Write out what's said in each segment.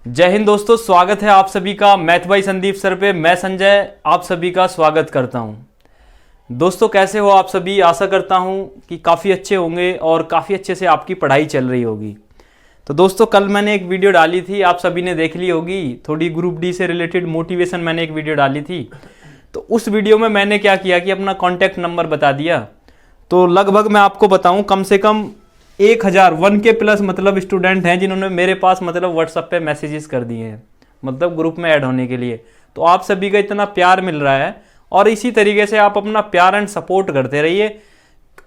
जय हिंद दोस्तों, स्वागत है आप सभी का मैथ बाई संदीप सर पे। मैं संजय आप सभी का स्वागत करता हूं। दोस्तों कैसे हो आप सभी? आशा करता हूं कि काफ़ी अच्छे होंगे और काफ़ी अच्छे से आपकी पढ़ाई चल रही होगी। तो दोस्तों कल मैंने एक वीडियो डाली थी, आप सभी ने देख ली होगी। थोड़ी ग्रुप डी से रिलेटेड मोटिवेशन मैंने एक वीडियो डाली थी। तो उस वीडियो में मैंने क्या किया कि अपना कॉन्टैक्ट नंबर बता दिया। तो लगभग मैं आपको बताऊं कम से कम 1000 1K प्लस मतलब स्टूडेंट हैं जिन्होंने मेरे पास मतलब व्हाट्सएप पे मैसेजेस कर दिए हैं, मतलब ग्रुप में ऐड होने के लिए। तो आप सभी का इतना प्यार मिल रहा है और इसी तरीके से आप अपना प्यार एंड सपोर्ट करते रहिए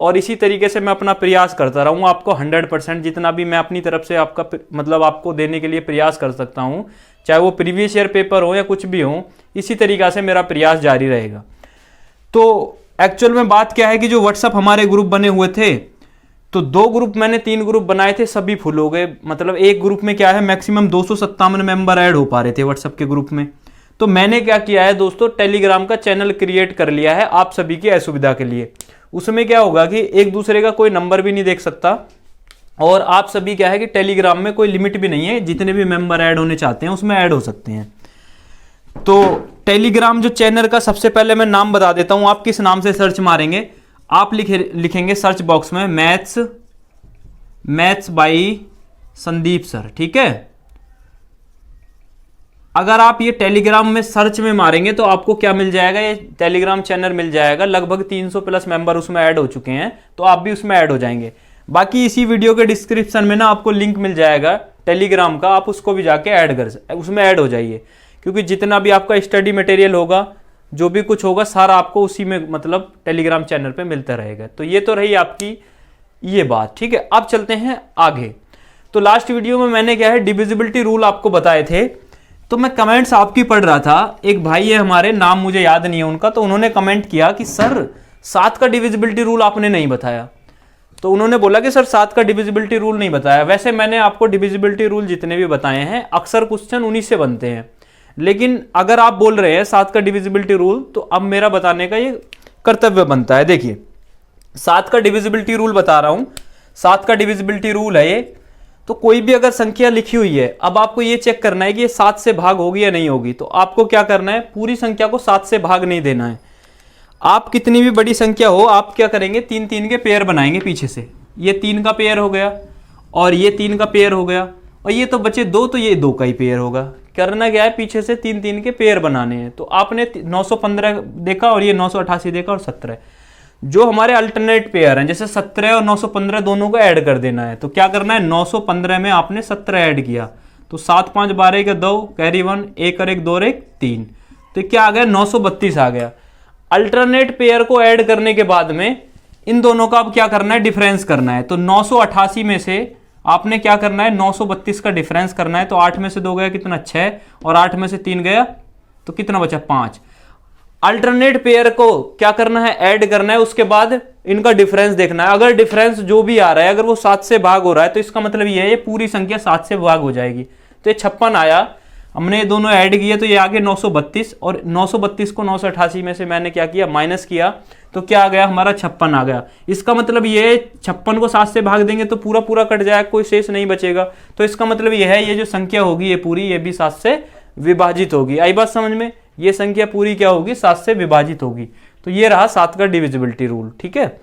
और इसी तरीके से मैं अपना प्रयास करता रहूँगा। आपको 100% जितना भी मैं अपनी तरफ से आपका मतलब आपको देने के लिए प्रयास कर सकता हूँ, चाहे वो प्रीवियस ईयर पेपर हो या कुछ भी हो, इसी तरीक़ा से मेरा प्रयास जारी रहेगा। तो एक्चुअल में बात क्या है कि जो व्हाट्सएप हमारे ग्रुप बने हुए थे, तो 2 ग्रुप मैंने 3 ग्रुप बनाए थे, सभी फुल हो गए। मतलब एक ग्रुप में क्या है मैक्सिमम 257 मेंबर ऐड हो पा रहे थे व्हाट्सएप के ग्रुप में। तो मैंने क्या किया है दोस्तों, टेलीग्राम का चैनल क्रिएट कर लिया है आप सभी की असुविधा के लिए। उसमें क्या होगा कि एक दूसरे का कोई नंबर भी नहीं देख सकता और आप सभी क्या है कि टेलीग्राम में कोई लिमिट भी नहीं है, जितने भी मेंबर ऐड होने चाहते हैं उसमें ऐड हो सकते हैं। तो टेलीग्राम जो चैनल का सबसे पहले मैं नाम बता देता हूं। आप किस नाम से सर्च मारेंगे, आप लिखेंगे सर्च बॉक्स में मैथ्स बाई संदीप सर, ठीक है। अगर आप ये टेलीग्राम में सर्च में मारेंगे तो आपको क्या मिल जाएगा, ये टेलीग्राम चैनल मिल जाएगा। लगभग 300 प्लस मेंबर उसमें ऐड हो चुके हैं, तो आप भी उसमें ऐड हो जाएंगे। बाकी इसी वीडियो के डिस्क्रिप्शन में ना आपको लिंक मिल जाएगा टेलीग्राम का, आप उसको भी जाके उसमें ऐड हो जाइए। क्योंकि जितना भी आपका स्टडी मटेरियल होगा, जो भी कुछ होगा, सारा आपको उसी में मतलब टेलीग्राम चैनल पे मिलता रहेगा। तो ये तो रही आपकी ये बात, ठीक है। अब चलते हैं आगे। तो लास्ट वीडियो में मैंने क्या है डिविजिबिलिटी रूल आपको बताए थे। तो मैं कमेंट्स आपकी पढ़ रहा था, एक भाई है हमारे, नाम मुझे याद नहीं है उनका, तो उन्होंने कमेंट किया कि सर 7 का डिविजिबिलिटी रूल आपने नहीं बताया। तो उन्होंने बोला कि सर 7 का डिविजिबिलिटी रूल नहीं बताया। वैसे मैंने आपको डिविजिबिलिटी रूल जितने भी बताए हैं अक्सर क्वेश्चन उन्हीं से बनते हैं, लेकिन अगर आप बोल रहे हैं 7 का डिविजिबिलिटी रूल, तो अब मेरा बताने का ये कर्तव्य बनता है। देखिए 7 का डिविजिबिलिटी रूल बता रहा हूं। 7 का डिविजिबिलिटी रूल है ये। तो कोई भी अगर संख्या लिखी हुई है, अब आपको ये चेक करना है कि ये 7 से भाग होगी या नहीं होगी। तो आपको क्या करना है, पूरी संख्या को 7 से भाग नहीं देना है। आप कितनी भी बड़ी संख्या हो, आप क्या करेंगे, 3-3 के पेयर बनाएंगे पीछे से। ये 3 का पेयर हो गया और ये 3 का पेयर हो गया और ये तो बचे 2, तो ये 2 का ही पेयर होगा। करना क्या है, पीछे से 3-3 के पेयर बनाने हैं। तो आपने 915 देखा और ये 988 देखा और 17। जो हमारे अल्टरनेट पेयर हैं, जैसे 17 और 915 दोनों को ऐड कर देना है। तो क्या करना है, 915 में आपने 17 ऐड किया, तो 7 5 12 का 2 कैरी 1, 1 और 1 2 और 1 3, तो क्या आ गया 932 आ गया। अल्टरनेट पेयर को ऐड करने के बाद में इन दोनों का अब क्या करना है, डिफरेंस करना है। तो 988 में से आपने क्या करना है, 932 का डिफरेंस करना है। तो 8 में से 2 गया कितना, 6, और 8 में से 3 गया तो कितना बचा, 5। अल्टरनेट पेयर को क्या करना है, ऐड करना है। उसके बाद इनका डिफरेंस देखना है। अगर डिफरेंस जो भी आ रहा है अगर वो 7 से भाग हो रहा है, तो इसका मतलब ये है ये पूरी संख्या 7 से भाग हो जाएगी। तो ये 56 आया, हमने ये दोनों ऐड किए तो ये आगे 932, और 932 को 988 में से मैंने क्या किया, माइनस किया, तो क्या आ गया हमारा 56 आ गया। इसका मतलब ये 56 को 7 से भाग देंगे तो पूरा पूरा कट जाएगा, कोई शेष नहीं बचेगा। तो इसका मतलब ये है ये जो संख्या होगी ये पूरी, ये भी 7 से विभाजित होगी। आई बात समझ में, ये संख्या पूरी क्या होगी, 7 से विभाजित होगी। तो ये रहा 7 का डिविजिबिलिटी रूल, ठीक है।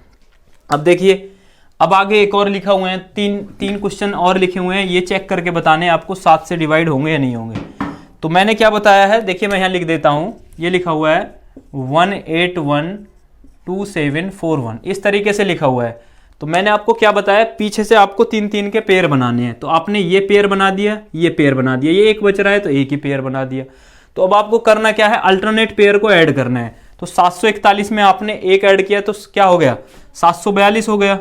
अब देखिए, अब आगे एक और लिखा हुआ है, तीन क्वेश्चन और लिखे हुए हैं, ये चेक करके बताने आपको 7 से डिवाइड होंगे या नहीं होंगे। तो मैंने क्या बताया है, देखिए मैं यहाँ लिख देता हूँ, ये लिखा हुआ है 1812741, इस तरीके से लिखा हुआ है। तो मैंने आपको क्या बताया, पीछे से आपको 3-3 के पेयर बनाने हैं। तो आपने ये पेयर बना दिया, ये पेयर बना दिया, ये एक बच रहा है तो एक ही पेयर बना दिया। तो अब आपको करना क्या है, अल्टरनेट पेयर को ऐड करना है। तो 741 में आपने एक ऐड किया तो क्या हो गया, 742 हो गया।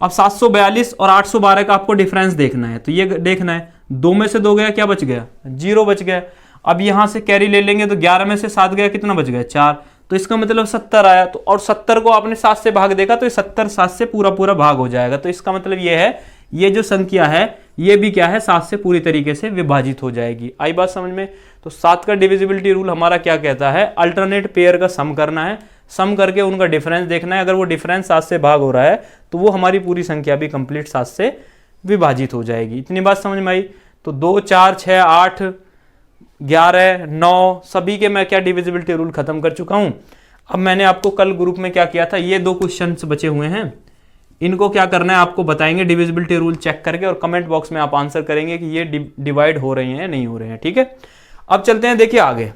अब 742 और 812 का आपको डिफरेंस देखना है। तो ये देखना है, 2 में से 2 गया, क्या बच गया, 0 बच गया। अब यहां से कैरी ले लेंगे तो 11 में से 7 गया, कितना बच गया, 4। तो इसका मतलब 70 आया। तो और 70 को आपने 7 से भाग देखा तो ये 70 7 से पूरा पूरा भाग हो जाएगा। तो इसका मतलब ये है ये जो संख्या है ये भी क्या है, 7 से पूरी तरीके से विभाजित हो जाएगी। आई बात समझ में। तो 7 का डिविजिबिलिटी रूल हमारा क्या कहता है, अल्टरनेट पेयर का सम करना है, सम करके उनका डिफरेंस देखना है। अगर वो डिफरेंस 7 से भाग हो रहा है तो वो हमारी पूरी संख्या भी कंप्लीट 7 से विभाजित हो जाएगी। इतनी बात समझ में आई। तो 2, 4, 6, 8, 11, 9 सभी के मैं क्या डिविजिबिलिटी रूल खत्म कर चुका हूं। अब मैंने आपको कल ग्रुप में क्या किया था, ये 2 क्वेश्चंस बचे हुए हैं, इनको क्या करना है आपको बताएंगे डिविजिबिलिटी रूल चेक करके, और कमेंट बॉक्स में आप आंसर करेंगे कि ये डिवाइड हो रहे हैं या नहीं हो रहे हैं। ठीक है, अब चलते हैं देखिए आगे।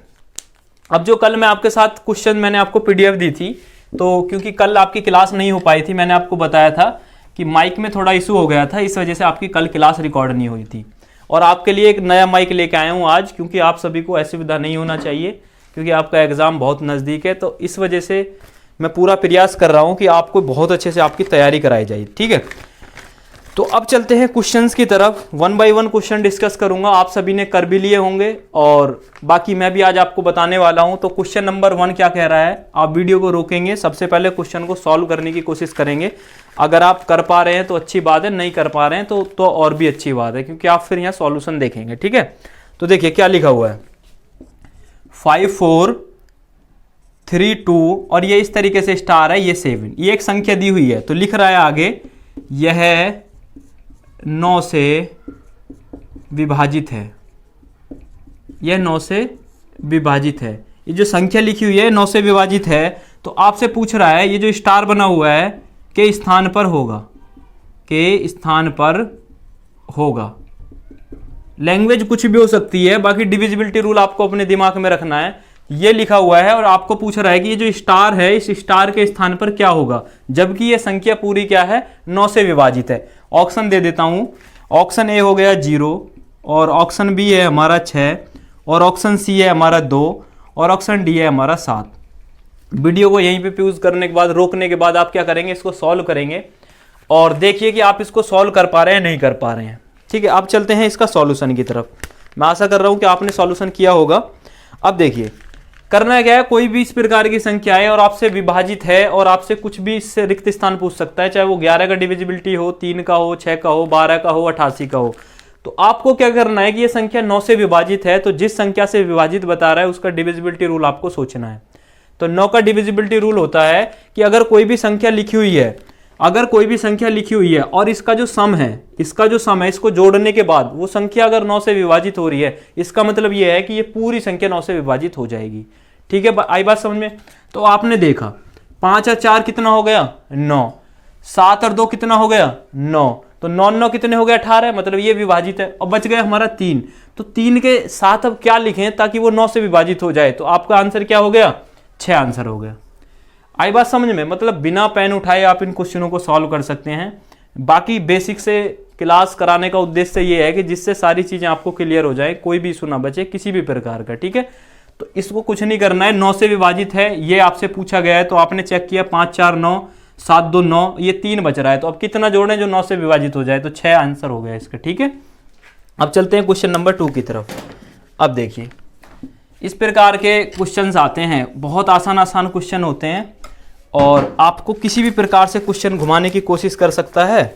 अब जो कल मैं आपके साथ क्वेश्चन मैंने आपको पीडीएफ दी थी, तो क्योंकि कल आपकी क्लास नहीं हो पाई थी, मैंने आपको बताया था कि माइक में थोड़ा इशू हो गया था, इस वजह से आपकी कल क्लास रिकॉर्ड नहीं हुई थी। और आपके लिए एक नया माइक लेके आया हूँ आज, क्योंकि आप सभी को असुविधा नहीं होना चाहिए, क्योंकि आपका एग्जाम बहुत नज़दीक है। तो इस वजह से मैं पूरा प्रयास कर रहा हूँ कि आपको बहुत अच्छे से आपकी तैयारी कराई जाए। ठीक है, तो अब चलते हैं क्वेश्चंस की तरफ। 1 बाय 1 क्वेश्चन डिस्कस करूंगा, आप सभी ने कर भी लिए होंगे और बाकी मैं भी आज आपको बताने वाला हूं। तो क्वेश्चन नंबर 1 क्या कह रहा है, आप वीडियो को रोकेंगे, सबसे पहले क्वेश्चन को सॉल्व करने की कोशिश करेंगे। अगर आप कर पा रहे हैं तो अच्छी बात है, नहीं कर पा रहे हैं तो और भी अच्छी बात है, क्योंकि आप फिर यहाँ सॉल्यूशन देखेंगे। ठीक है, तो देखिए क्या लिखा हुआ है, 5, 4, 3, 2 और ये इस तरीके से स्टार है, ये 7, ये एक संख्या दी हुई है। तो लिख रहा है आगे, यह 9 से विभाजित है, यह 9 से विभाजित है। ये जो संख्या लिखी हुई है 9 से विभाजित है, तो आपसे पूछ रहा है ये जो स्टार बना हुआ है के स्थान पर होगा, के स्थान पर होगा। लैंग्वेज कुछ भी हो सकती है, बाकी डिविजिबिलिटी रूल आपको अपने दिमाग में रखना है। ये लिखा हुआ है और आपको पूछ रहा है कि ये जो स्टार है, इस स्टार के स्थान पर क्या होगा, जबकि ये संख्या पूरी क्या है, 9 से विभाजित है। ऑप्शन दे देता हूं, ऑप्शन ए हो गया 0, और ऑप्शन बी है हमारा 6, और ऑप्शन सी है हमारा 2, और ऑप्शन डी है हमारा 7। वीडियो को यहीं पे प्यूज करने के बाद, रोकने के बाद आप क्या करेंगे, इसको सॉल्व करेंगे और देखिए कि आप इसको सॉल्व कर पा रहे हैं नहीं कर पा रहे हैं। ठीक है, अब चलते हैं इसका सॉल्यूशन की तरफ। मैं आशा कर रहा हूं कि आपने सॉल्यूशन किया होगा। अब देखिए करना क्या है, कोई भी इस प्रकार की संख्या है और आपसे विभाजित है और आपसे कुछ भी इससे रिक्त स्थान पूछ सकता है, चाहे वो 11 का डिविजिबिलिटी हो, 3 का हो, 6 का हो, 12 का हो, 88 का हो। तो आपको क्या करना है कि ये संख्या 9 से विभाजित है, तो जिस संख्या से विभाजित बता रहा है उसका डिविजिबिलिटी रूल आपको सोचना है। तो 9 का डिविजिबिलिटी रूल होता है कि अगर कोई भी संख्या लिखी हुई है, अगर कोई भी संख्या लिखी हुई है और इसका जो सम है, इसको जोड़ने के बाद वो संख्या अगर 9 से विभाजित हो रही है, इसका मतलब ये है कि ये पूरी संख्या 9 से विभाजित हो जाएगी। ठीक है, आई बात समझ में। तो आपने देखा 5 और 4 कितना हो गया, 9, 7 और 2 कितना हो गया, 9, तो 9 9 कितने हो गए, 18, मतलब ये विभाजित है। और बच गया हमारा 3, तो 3 के साथ अब क्या लिखें ताकि वो 9 से विभाजित हो जाए, तो आपका आंसर क्या हो गया, 6 आंसर हो गया। आई बात समझ में, मतलब बिना पेन उठाए आप इन क्वेश्चनों को सॉल्व कर सकते हैं। बाकी बेसिक से क्लास कराने का उद्देश्य ये है कि जिससे सारी चीजें आपको क्लियर हो जाए, कोई भी इशू ना बचे किसी भी प्रकार का। ठीक है, तो इसको कुछ नहीं करना है, 9 से विभाजित है, ये आपसे पूछा गया है, तो आपने चेक किया 5 4 9, 7 2 9, ये 3 बच रहा है, तो अब कितना जोड़ें जो 9 से विभाजित हो जाए, तो 6 आंसर हो गया इसका। ठीक है, अब चलते हैं क्वेश्चन नंबर 2 की तरफ। अब देखिए इस प्रकार के क्वेश्चंस आते हैं, बहुत आसान क्वेश्चन होते हैं और आपको किसी भी प्रकार से क्वेश्चन घुमाने की कोशिश कर सकता है,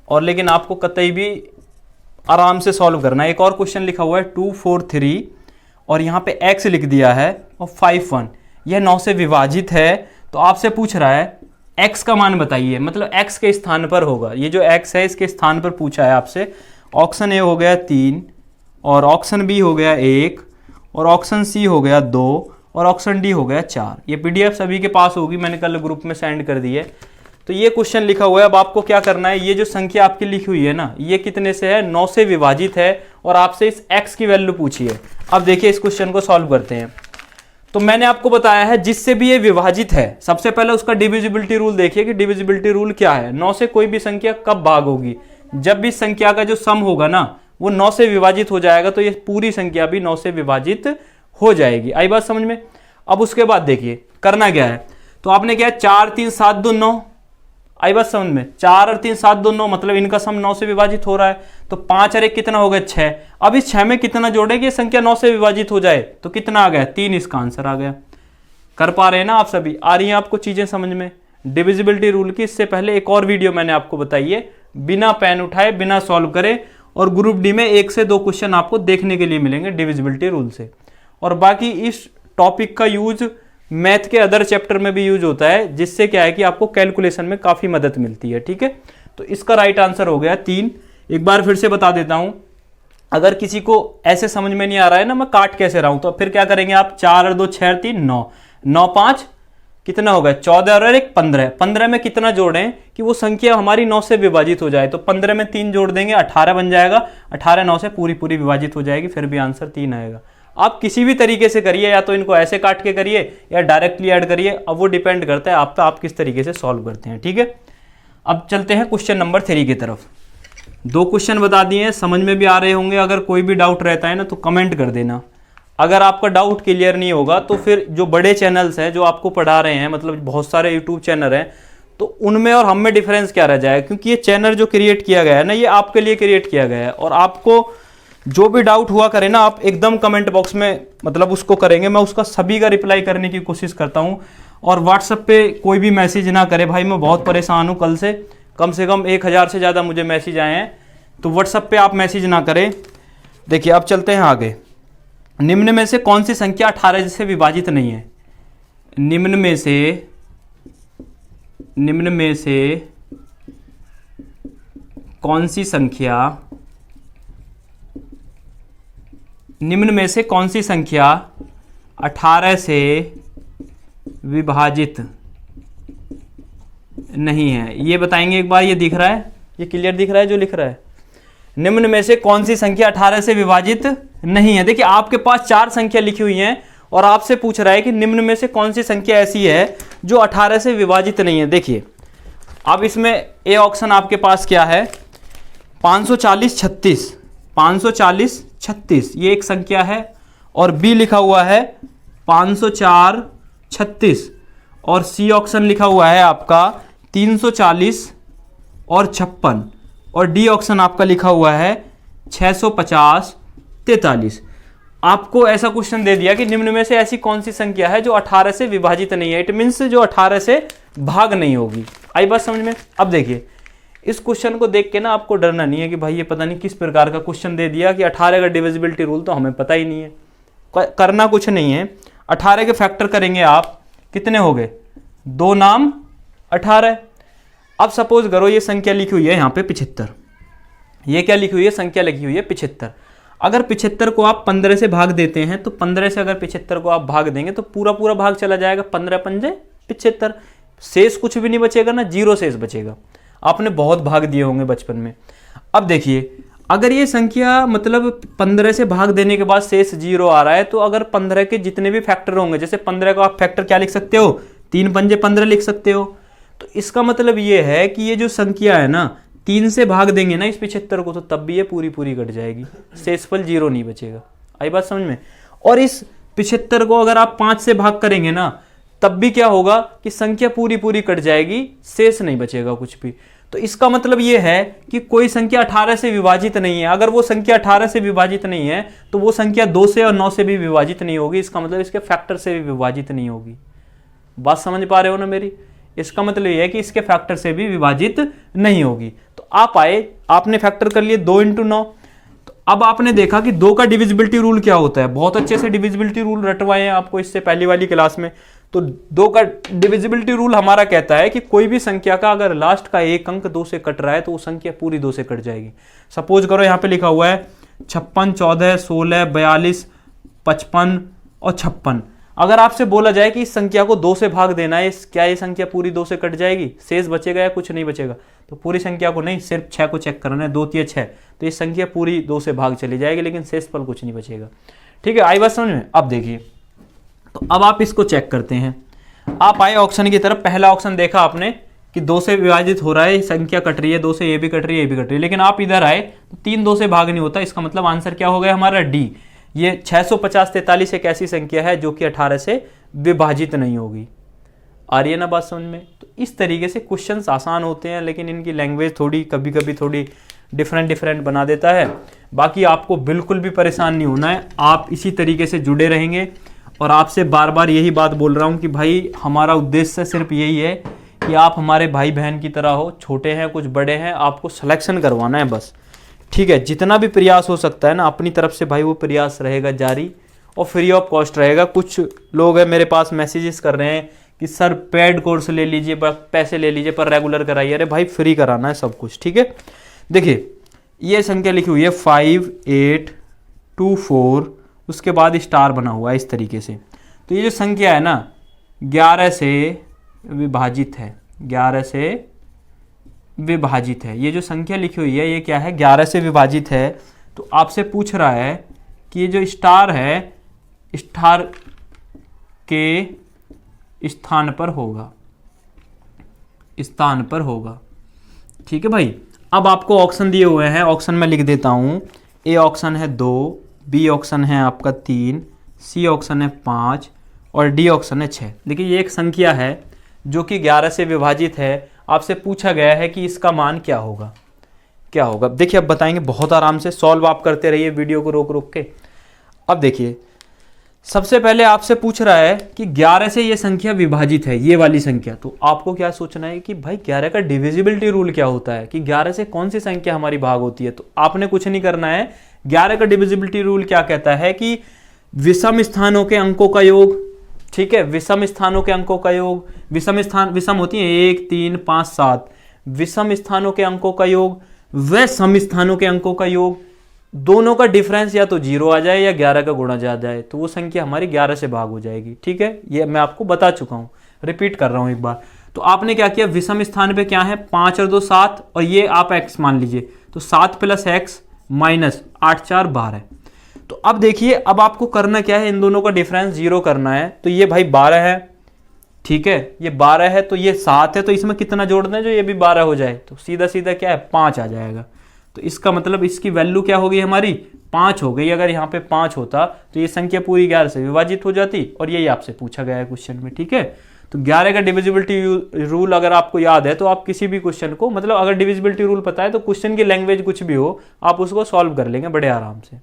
और लेकिन आपको कतई भी आराम से सॉल्व करना है। एक और क्वेश्चन लिखा हुआ है 2 4 3 और यहाँ पे x लिख दिया है और 5 1, यह 9 से विभाजित है। तो आपसे पूछ रहा है x का मान बताइए, मतलब x के स्थान पर होगा, ये जो x है इसके स्थान पर पूछा है आपसे। ऑप्शन ए हो गया 3, और ऑप्शन बी हो गया 1, और ऑप्शन सी हो गया 2, और ऑप्शन डी हो गया 4। ये पीडीएफ सभी के पास होगी, मैंने कल ग्रुप में सेंड कर दी है। तो ये क्वेश्चन लिखा हुआ है। अब आपको क्या करना है, ये जो संख्या आपकी लिखी हुई है ना, ये कितने से है, 9 से विभाजित है, और आपसे इस x की वैल्यू पूछी है। अब देखिए इस क्वेश्चन को सॉल्व करते हैं। तो मैंने आपको बताया है जिससे भी ये विभाजित है, सबसे पहले उसका डिविजिबिलिटी रूल देखिए कि डिविजिबिलिटी रूल क्या है। 9 से कोई भी संख्या कब भाग होगी, जब भी संख्या का जो सम होगा ना वो 9 से विभाजित हो जाएगा, तो ये पूरी संख्या भी 9 से विभाजित हो जाएगी। आई बात समझ में। अब उसके बाद देखिए करना क्या है, तो आपने क्या 4 3 7 2 9, आई बात समझ में, 4 और 3 7 2 9, मतलब इनका सम 9 से विभाजित हो रहा है। तो 5 और 1 कितना हो गया, 6। अब इस 6 में कितना जोड़ेंगे ये संख्या 9 से विभाजित हो जाए, तो कितना आ गया, 3, इसका आंसर आ गया। कर पा रहे हैं ना आप सभी, आ रही हैं आपको चीजें समझ में डिविजिबिलिटी रूल की। इससे पहले एक और वीडियो मैंने आपको बताई है, बिना पेन उठाए बिना सॉल्व करे, और ग्रुप डी में 1 से 2 क्वेश्चन आपको देखने के लिए मिलेंगे डिविजिबिलिटी रूल से। और बाकी इस टॉपिक का यूज मैथ के अदर चैप्टर में भी यूज होता है, जिससे क्या है कि आपको कैलकुलेशन में काफी मदद मिलती है। ठीक है, तो इसका राइट आंसर हो गया 3। एक बार फिर से बता देता हूं, अगर किसी को ऐसे समझ में नहीं आ रहा है ना मैं काट कैसे रहा हूं, तो फिर क्या करेंगे आप, 4 और 2 6 3 9, 9 5 कितना हो गया 14 और 1 15, 15 में कितना जोड़ें कि वो संख्या हमारी 9 से विभाजित हो जाए, तो 15 में 3 जोड़ देंगे 18 बन जाएगा, 18 9 से पूरी पूरी विभाजित हो जाएगी, फिर भी आंसर 3 आएगा। आप किसी भी तरीके से करिए, या तो इनको ऐसे काट के करिए या डायरेक्टली ऐड करिए, अब वो डिपेंड करता है आप पे, आप किस तरीके से सॉल्व करते हैं। ठीक है, अब चलते हैं क्वेश्चन नंबर 3 की तरफ। 2 क्वेश्चन बता दिए हैं, समझ में भी आ रहे होंगे। अगर कोई भी डाउट रहता है ना तो कमेंट कर देना। अगर आपका डाउट क्लियर नहीं होगा तो फिर जो बड़े चैनल्स हैं जो आपको पढ़ा रहे हैं, मतलब बहुत सारे यूट्यूब चैनल हैं, तो उनमें और हम में डिफरेंस क्या रह जाएगा, क्योंकि ये चैनल जो क्रिएट किया गया है ना, ये आपके लिए क्रिएट किया गया है। और आपको जो भी डाउट हुआ करे ना, आप एकदम कमेंट बॉक्स में मतलब उसको करेंगे, मैं उसका सभी का रिप्लाई करने की कोशिश करता हूँ। और व्हाट्सएप पे कोई भी मैसेज ना करे भाई, मैं बहुत परेशान हूँ, कल से कम 1000 से ज़्यादा मुझे मैसेज आए हैं, तो व्हाट्सएप पे आप मैसेज ना करें। देखिए अब चलते हैं आगे। निम्न में से कौन सी संख्या 18 से विभाजित नहीं है? निम्न में से कौन सी संख्या, निम्न में से कौन सी संख्या 18 से विभाजित नहीं है? ये बताएंगे एक बार। ये दिख रहा है, ये क्लियर दिख रहा है जो लिख रहा है? निम्न में से कौन सी संख्या 18 से विभाजित नहीं है? देखिए आपके पास 4 संख्या लिखी हुई हैं और आपसे पूछ रहा है कि निम्न में से कौन सी संख्या ऐसी है जो 18 से विभाजित नहीं है। देखिए अब इसमें ए ऑप्शन आपके पास क्या है, 540 36, 540 36 ये एक संख्या है, और बी लिखा हुआ है 504 36, और सी ऑप्शन लिखा हुआ है आपका 340 और 56, और डी ऑप्शन आपका लिखा हुआ है 650 43। आपको ऐसा क्वेश्चन दे दिया कि निम्न में से ऐसी कौन सी संख्या है जो 18 से विभाजित नहीं है, इट मीन्स जो 18 से भाग नहीं होगी। आई बात समझ में? अब देखिए इस क्वेश्चन को देख के ना आपको डरना नहीं है कि भाई ये पता नहीं किस प्रकार का क्वेश्चन दे दिया कि 18 का डिविजिबिलिटी रूल तो हमें पता ही नहीं है। करना कुछ नहीं है, 18 के फैक्टर करेंगे आप, कितने हो गए, 2 नाम 18। अब सपोज करो ये संख्या लिखी हुई है यहाँ पे 75, ये क्या लिखी हुई है, संख्या लिखी हुई है 75। अगर 75 को आप 15 से भाग देते हैं तो 15 से अगर 75 को आप भाग देंगे तो पूरा पूरा भाग चला जाएगा, 15 पंजे 75, शेष कुछ भी नहीं बचेगा ना, 0 शेष बचेगा। आपने बहुत भाग दिए होंगे बचपन में। अब देखिए अगर ये संख्या मतलब 15 से भाग देने के बाद शेष 0 आ रहा है, तो अगर 15 के जितने भी फैक्टर होंगे, जैसे 15 को आप फैक्टर क्या लिख सकते हो, 3 पंजे 15 लिख सकते हो, तो इसका मतलब ये है कि ये जो संख्या है ना, 3 से भाग देंगे ना इस 75 को, तो तब भी ये पूरी पूरी कट जाएगी, शेषफल 0 नहीं बचेगा। आई बात समझ में? और इस 75 को अगर आप 5 से भाग करेंगे ना, तब भी क्या होगा कि संख्या पूरी पूरी कट जाएगी, शेष नहीं बचेगा कुछ भी। तो इसका मतलब ये है कि कोई संख्या 18 से विभाजित नहीं है। अगर वो संख्या 18 से विभाजित नहीं है तो वो संख्या 2 से और 9 से भी विभाजित नहीं होगी, इसका मतलब इसके फैक्टर से भी विभाजित नहीं होगी। बात समझ पा रहे हो ना मेरी? इसका मतलब ये है कि इसके फैक्टर से भी विभाजित नहीं होगी। तो आप आए, आपने फैक्टर कर लिए 2 × 9, तो अब आपने देखा कि 2 का डिविजिबिलिटी रूल क्या होता है। बहुत अच्छे से डिविजिबिलिटी रूल रटवाए हैं आपको इससे पहली वाली क्लास में। तो 2 का डिविजिबिलिटी रूल हमारा कहता है कि कोई भी संख्या का अगर लास्ट का एक अंक 2 से कट रहा है तो वो संख्या पूरी 2 से कट जाएगी। सपोज करो यहाँ पे लिखा हुआ है 56 14 16 42 55 और 56। अगर आपसे बोला जाए कि इस संख्या को 2 से भाग देना है, क्या ये संख्या पूरी 2 से कट जाएगी, शेष बचेगा या कुछ नहीं बचेगा? तो पूरी संख्या को नहीं, सिर्फ 6 को चेक करना है, 2 3 6, तो ये संख्या पूरी 2 से भाग चली जाएगी, लेकिन शेषफल कुछ नहीं बचेगा। ठीक है, आई बात समझ में? अब देखिए, तो अब आप इसको चेक करते हैं। आप आए ऑप्शन की तरफ, पहला ऑप्शन देखा आपने कि 2 से विभाजित हो रहा है, संख्या कट रही है 2 से, ये भी कट रही है, ये भी कट रही है, लेकिन आप इधर आए तो 3 2 से भाग नहीं होता। इसका मतलब आंसर क्या हो गया हमारा, डी। ये 650 43 एक ऐसी संख्या है जो कि 18 से विभाजित नहीं होगी। आ रही है ना बात समझ में? तो इस तरीके से क्वेश्चंस आसान होते हैं, लेकिन इनकी लैंग्वेज थोड़ी कभी कभी थोड़ी डिफरेंट बना देता है। बाकी आपको बिल्कुल भी परेशान नहीं होना है, आप इसी तरीके से जुड़े रहेंगे। और आपसे बार बार यही बात बोल रहा हूँ कि भाई हमारा उद्देश्य सिर्फ यही है कि आप हमारे भाई बहन की तरह हो, छोटे हैं कुछ बड़े हैं, आपको सिलेक्शन करवाना है बस। ठीक है, जितना भी प्रयास हो सकता है ना अपनी तरफ से भाई, वो प्रयास रहेगा जारी और फ्री ऑफ कॉस्ट रहेगा। कुछ लोग हैं मेरे पास मैसेजेस कर रहे हैं कि सर पेड कोर्स ले लीजिए, पैसे ले लीजिए पर रेगुलर कराइए। अरे भाई फ्री कराना है सब कुछ। ठीक है, देखिए ये संख्या लिखी हुई है 5824, उसके बाद स्टार बना हुआ है इस तरीके से। तो ये जो संख्या है ना 11 से विभाजित है, 11 से विभाजित है। ये जो संख्या लिखी हुई है ये क्या है, 11 से विभाजित है। तो आपसे पूछ रहा है कि ये जो स्टार है स्टार के स्थान पर होगा, स्थान पर होगा। ठीक है भाई। अब आपको ऑप्शन दिए हुए हैं, ऑप्शन में लिख देता हूँ। ए ऑप्शन है 2, बी ऑप्शन है आपका 3, सी ऑप्शन है 5 और डी ऑप्शन है 6। देखिए ये एक संख्या है जो कि 11 से विभाजित है। आपसे पूछा गया है कि इसका मान क्या होगा, क्या होगा। देखिए अब बताएंगे, बहुत आराम से सॉल्व आप करते रहिए वीडियो को रोक रोक के। अब देखिए सबसे पहले आपसे पूछ रहा है कि 11 से ये संख्या विभाजित है, ये वाली संख्या। तो आपको क्या सोचना है कि भाई 11 का डिविजिबिलिटी रूल क्या होता है, कि 11 से कौन सी संख्या हमारी भाग होती है। तो आपने कुछ नहीं करना है। 11 का डिविजिबिलिटी रूल क्या कहता है कि विषम स्थानों के अंकों का योग। ठीक है, विषम स्थानों के अंकों का योग, विषम होती है 1 3 5 7, विषम स्थानों के अंकों का योग व सम स्थानों के अंकों का योग, दोनों का डिफरेंस या तो 0 आ जाए या 11 का गुणा जा जाए, तो वो संख्या हमारी 11 से भाग हो जाएगी। ठीक है, ये मैं आपको बता चुका हूं, रिपीट कर रहा हूं एक बार। तो आपने क्या किया, विषम स्थान पे क्या है 5 और 2 7 और ये आप x मान लीजिए। तो 7 + x माइनस 8 4 12। तो अब देखिए अब आपको करना क्या है, इन दोनों का डिफरेंस 0 करना है। तो ये भाई 12 है, ठीक है, ये 12 है, तो ये 7 है, तो इसमें कितना जोड़ दें जो ये भी 12 हो जाए। तो सीधा सीधा क्या है 5 आ जाएगा। तो इसका मतलब इसकी वैल्यू क्या हो गई हमारी 5 हो गई। अगर यहाँ पे 5 होता तो ये संख्या पूरी 11 से विभाजित हो जाती, और यही आपसे पूछा गया है क्वेश्चन में। ठीक है, तो 11 का डिविजिबिलिटी रूल अगर आपको याद है तो आप किसी भी क्वेश्चन को, मतलब अगर डिविजिबिलिटी रूल पता है तो क्वेश्चन की लैंग्वेज कुछ भी हो आप उसको सॉल्व कर लेंगे बड़े आराम से।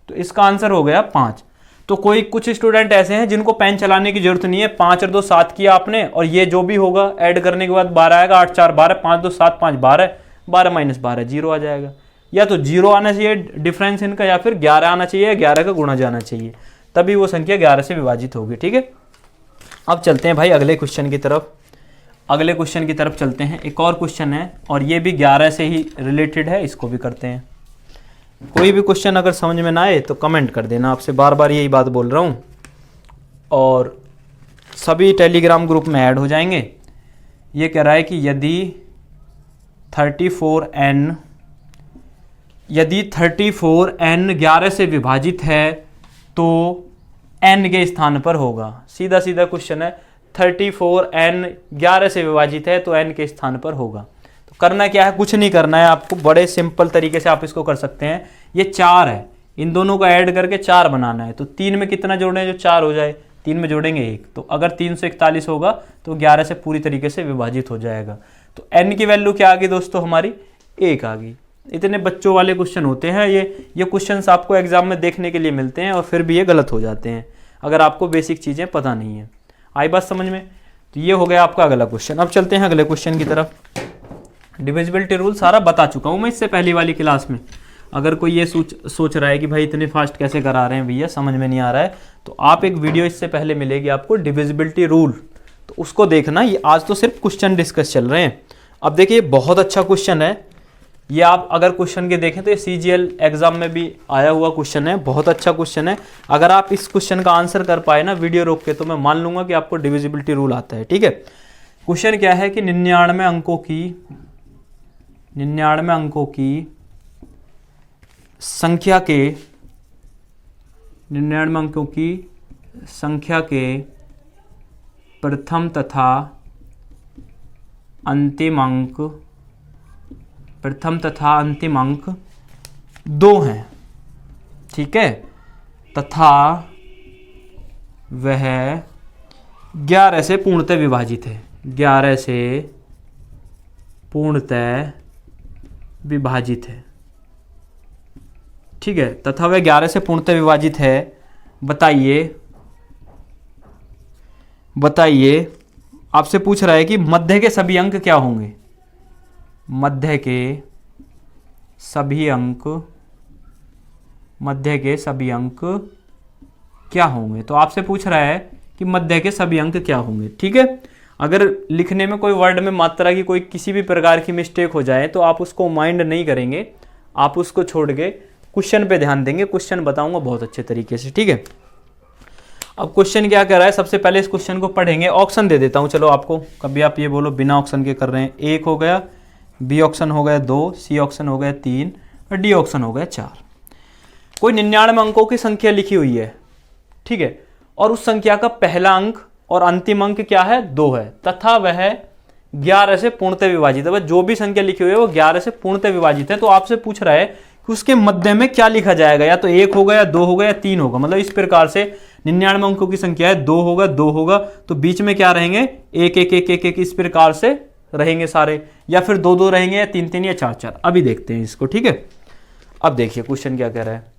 तो इसका आंसर हो गया 5। तो कुछ स्टूडेंट ऐसे हैं जिनको पेन चलाने की जरूरत नहीं है, 5 और 2 7 किया आपने, और ये जो भी होगा ऐड करने के बाद 12 आएगा, 8 4 12, 5 2 7 5 12, 12 माइनस 12 0 आ जाएगा। या तो 0 आना चाहिए डिफरेंस इनका, या फिर 11 आना चाहिए, 11 का गुणा जाना चाहिए, तभी वो संख्या 11 से विभाजित होगी। ठीक है, अब चलते हैं भाई अगले क्वेश्चन की तरफ। अगले क्वेश्चन की तरफ चलते हैं। एक और क्वेश्चन है और ये भी 11 से ही रिलेटेड है, इसको भी करते हैं। कोई भी क्वेश्चन अगर समझ में ना आए तो कमेंट कर देना, आपसे बार बार यही बात बोल रहा हूँ। और सभी टेलीग्राम ग्रुप में ऐड हो जाएंगे। ये कह रहा है कि यदि 34n 11 से विभाजित है तो n के स्थान पर होगा। सीधा सीधा क्वेश्चन है, 34n 11 से विभाजित है तो n के स्थान पर होगा। तो करना क्या है, कुछ नहीं करना है आपको, बड़े सिंपल तरीके से आप इसको कर सकते हैं। ये 4 है, इन दोनों को ऐड करके 4 बनाना है। तो 3 में कितना जोड़ें जो 4 हो जाए, 3 में जोड़ेंगे 1। तो अगर 341 होगा तो 11 से पूरी तरीके से विभाजित हो जाएगा। तो n की वैल्यू क्या आ गई दोस्तों हमारी 1 आ गई। इतने बच्चों वाले क्वेश्चन होते हैं ये क्वेश्चंस आपको एग्जाम में देखने के लिए मिलते हैं और फिर भी ये गलत हो जाते हैं अगर आपको बेसिक चीज़ें पता नहीं है। आई बात समझ में? तो ये हो गया आपका अगला क्वेश्चन। अब चलते हैं अगले क्वेश्चन की तरफ। डिविजिबिलिटी रूल सारा बता चुका हूँ मैं इससे पहली वाली क्लास में। अगर कोई ये सोच रहा है कि भाई इतने फास्ट कैसे करा रहे हैं भैया, समझ में नहीं आ रहा है, तो आप एक वीडियो इससे पहले मिलेगी आपको डिविजिबिलिटी रूल, तो उसको देखना। ये आज तो सिर्फ क्वेश्चन डिस्कस चल रहे हैं। अब देखिए बहुत अच्छा क्वेश्चन है ये, आप अगर क्वेश्चन के देखें तो ये CGL एग्जाम में भी आया हुआ क्वेश्चन है, बहुत अच्छा क्वेश्चन है। अगर आप इस क्वेश्चन का आंसर कर पाए ना वीडियो रोक के, तो मैं मान लूंगा कि आपको डिविजिबिलिटी रूल आता है। ठीक है, क्वेश्चन क्या है कि 99 अंकों की संख्या के प्रथम तथा अंतिम अंक 2 हैं। ठीक है, तथा वह 11 से पूर्णतः विभाजित है। 11 से पूर्णतः विभाजित है। ठीक है, तथा वह 11 से पूर्णतः विभाजित है। बताइए आपसे पूछ रहा है कि मध्य के सभी अंक क्या होंगे। मध्य के सभी अंक क्या होंगे। तो आपसे पूछ रहा है कि मध्य के सभी अंक क्या होंगे। ठीक है, अगर लिखने में कोई वर्ड में मात्रा की कोई किसी भी प्रकार की मिस्टेक हो जाए तो आप उसको माइंड नहीं करेंगे, आप उसको छोड़ के क्वेश्चन पे ध्यान देंगे, क्वेश्चन बताऊंगा बहुत अच्छे तरीके से, ठीक है। अब क्वेश्चन क्या कर रहा है, सबसे पहले इस क्वेश्चन को पढ़ेंगे। ऑप्शन दे देता हूँ चलो आपको, कभी आप ये बोलो बिना ऑप्शन के कर रहे हैं। 1 हो गया, बी ऑप्शन हो गया 2, सी ऑप्शन हो गया 3 और डी ऑप्शन हो गया 4। कोई 99 अंकों की संख्या लिखी हुई है, ठीक है, और उस संख्या का पहला अंक और अंतिम अंक क्या है, 2 है, तथा वह 11 से पूर्णतः विभाजित है। जो भी संख्या लिखी हुई है वो 11 से पूर्णतः विभाजित है। तो आपसे पूछ रहा है कि उसके मध्य में क्या लिखा जाएगा, या तो 1 होगा या 2 होगा या 3 होगा। मतलब इस प्रकार से 99 अंकों की संख्या है, 2 होगा 2 होगा, तो बीच में क्या रहेंगे, 1 1 1 1 1 इस प्रकार से रहेंगे सारे, या फिर 2 2 रहेंगे या 3 3 या 4 4। अभी देखते हैं इसको, ठीक है। अब देखिए क्वेश्चन क्या कह रहा है।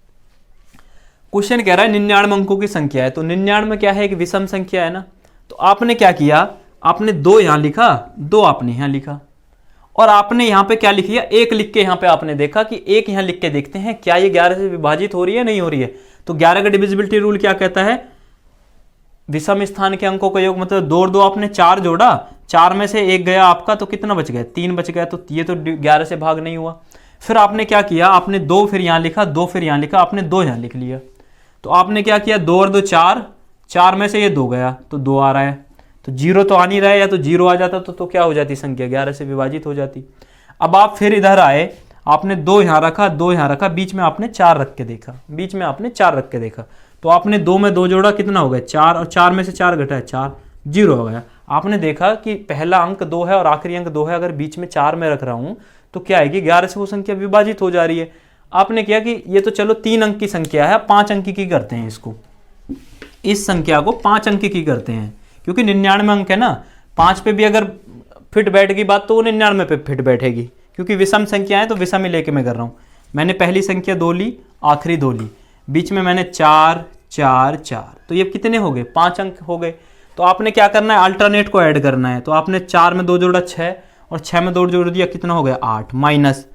क्वेश्चन कह रहा है 99 अंकों की संख्या है, तो 99 क्या है, एक विषम संख्या है ना। तो आपने क्या किया, आपने 2 यहां लिखा, 2 आपने यहां लिखा, और आपने यहां पे क्या लिख लिया, 1 लिख के यहां पे आपने देखा कि 1 यहां लिख के देखते हैं क्या ये 11 से विभाजित हो रही है, नहीं हो रही है। तो 11 का डिविजिबिलिटी रूल क्या कहता है, विषम स्थान के अंकों का योग, मतलब 2 और 2 आपने 4 जोड़ा, 4 में से 1 गया आपका, तो कितना बच गया, 3 बच गया। तो ये तो 11 से भाग नहीं हुआ। फिर आपने क्या किया, आपने 2 फिर यहां लिखा, 2 फिर यहां लिखा, आपने 2 यहां लिख लिया। तो आपने क्या किया, 2 और 2 4, 4 में से ये 2 गया तो 2 आ रहा है, तो 0 तो आ नहीं रहा है, या तो 0 आ जाता तो क्या हो जाती संख्या, 11 से विभाजित हो जाती। अब आप फिर इधर आए, आपने 2 यहां रखा, 2 यहां रखा, बीच में आपने 4 रख के देखा, बीच में आपने 4 रख के देखा, तो आपने 2 में 2 जोड़ा, कितना हो गया 4, और 4 में से 4 घटा है 4, 0 हो गया। आपने देखा कि पहला अंक 2 है और आखिरी अंक 2 है, अगर बीच में 4 में रख रहा हूं तो क्या है कि 11 से वो संख्या विभाजित हो जा रही है। आपने किया कि ये तो चलो 3 अंक की संख्या है, 5 अंक की करते हैं इसको, इस संख्या को 5 अंक की करते हैं, क्योंकि 99 अंक है ना, 5 पे भी अगर फिट बैठेगी बात तो वो 99 पे फिट बैठेगी, क्योंकि विषम संख्या है तो विषम ही लेके मैं कर रहा हूँ। मैंने पहली संख्या 2 ली, आखिरी 2 ली, बीच में मैंने 4 4 4, तो ये कितने हो गए, 5 अंक हो गए। तो आपने क्या करना है, अल्टरनेट को ऐड करना है। तो आपने 4 में 2 जोड़ा 6, और 6 में 2 जोड़ दिया, कितना हो गया 8, माइनस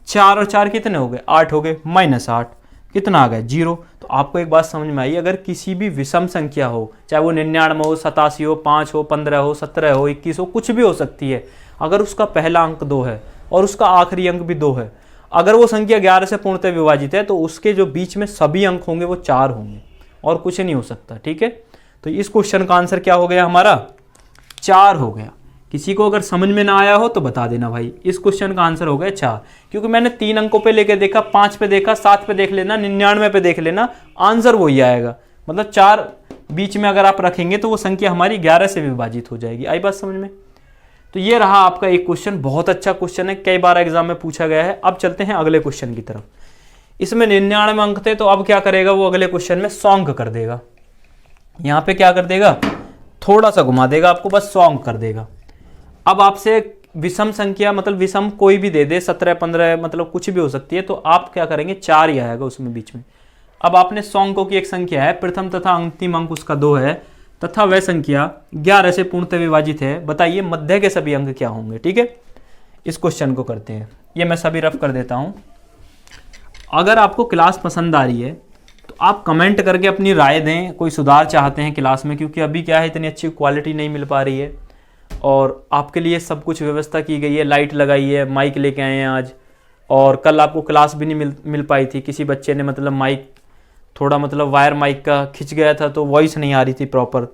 4 और 4 कितने हो गए 8 हो गए, माइनस 8 कितना आ गया 0। तो आपको एक बात समझ में आई, अगर किसी भी विषम संख्या हो, चाहे वो 99 हो, 87 हो, 5 हो, 15 हो, 17 हो, 21 हो, कुछ भी हो सकती है, अगर उसका पहला अंक 2 है और उसका आखिरी अंक भी 2 है, अगर वो संख्या 11 से पूर्णतः विभाजित है, तो उसके जो बीच में सभी अंक होंगे वो 4 होंगे और कुछ नहीं हो सकता, ठीक है। तो इस क्वेश्चन का आंसर क्या हो गया हमारा, 4 हो गया। किसी को अगर समझ में ना आया हो तो बता देना भाई, इस क्वेश्चन का आंसर हो गया 4, क्योंकि मैंने 3 अंकों पे लेके देखा, 5 पे देखा, 7 पे देख लेना, 99 पे देख लेना, आंसर वही आएगा। मतलब 4 बीच में अगर आप रखेंगे तो वो संख्या हमारी 11 से विभाजित हो जाएगी। आई बात समझ में। तो ये रहा आपका एक क्वेश्चन, बहुत अच्छा क्वेश्चन है, कई बार एग्जाम में पूछा गया है। अब चलते हैं अगले क्वेश्चन की तरफ। इसमें 99 अंक थे, तो अब क्या करेगा वो, अगले क्वेश्चन में सॉन्ग कर देगा। यहाँ पे क्या कर देगा, थोड़ा सा घुमा देगा आपको, बस सॉन्ग कर देगा। अब आपसे विषम संख्या, मतलब विषम कोई भी दे दे, 17 15 मतलब कुछ भी हो सकती है, तो आप क्या करेंगे, 4 ही आएगा उसमें बीच में। अब आपने सॉन्ग की एक संख्या है, प्रथम तथा अंतिम अंक उसका 2 है, तथा वह संख्या 11 से पूर्णतः विभाजित है, बताइए मध्य के सभी अंक क्या होंगे, ठीक है। इस क्वेश्चन को करते हैं, ये मैं सभी रफ कर देता हूं। अगर आपको क्लास पसंद आ रही है तो आप कमेंट करके अपनी राय दें, कोई सुधार चाहते हैं क्लास में, क्योंकि अभी क्या है इतनी अच्छी क्वालिटी नहीं मिल पा रही है, और आपके लिए सब कुछ व्यवस्था की गई है, लाइट लगाई है, माइक लेके आए हैं आज, और कल आपको क्लास भी नहीं मिल पाई थी, किसी बच्चे ने मतलब माइक थोड़ा मतलब वायर माइक का खिंच गया था तो वॉइस नहीं आ रही थी प्रॉपर।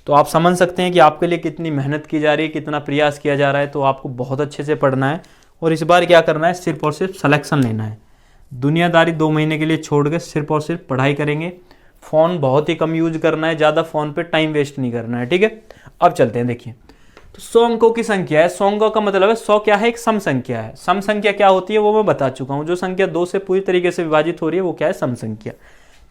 तो आप समझ सकते हैं कि आपके लिए कितनी मेहनत की जा रही है, कितना प्रयास किया जा रहा है। तो आपको बहुत अच्छे से पढ़ना है, और इस बार क्या करना है, सिर्फ और सिर्फ सिलेक्शन लेना है। दुनियादारी 2 महीने के लिए छोड़ के सिर्फ और सिर्फ पढ़ाई करेंगे। फ़ोन बहुत ही कम यूज करना है, ज़्यादा फ़ोन पे टाइम वेस्ट नहीं करना है, ठीक है। अब चलते हैं, देखिए तो 100 अंकों की संख्या है। 100 अंकों का मतलब है 100 क्या है, एक सम संख्या है। सम संख्या क्या होती है वो मैं बता चुका हूँ। जो संख्या 2 से पूरी तरीके से विभाजित हो रही है वो क्या है, सम संख्या।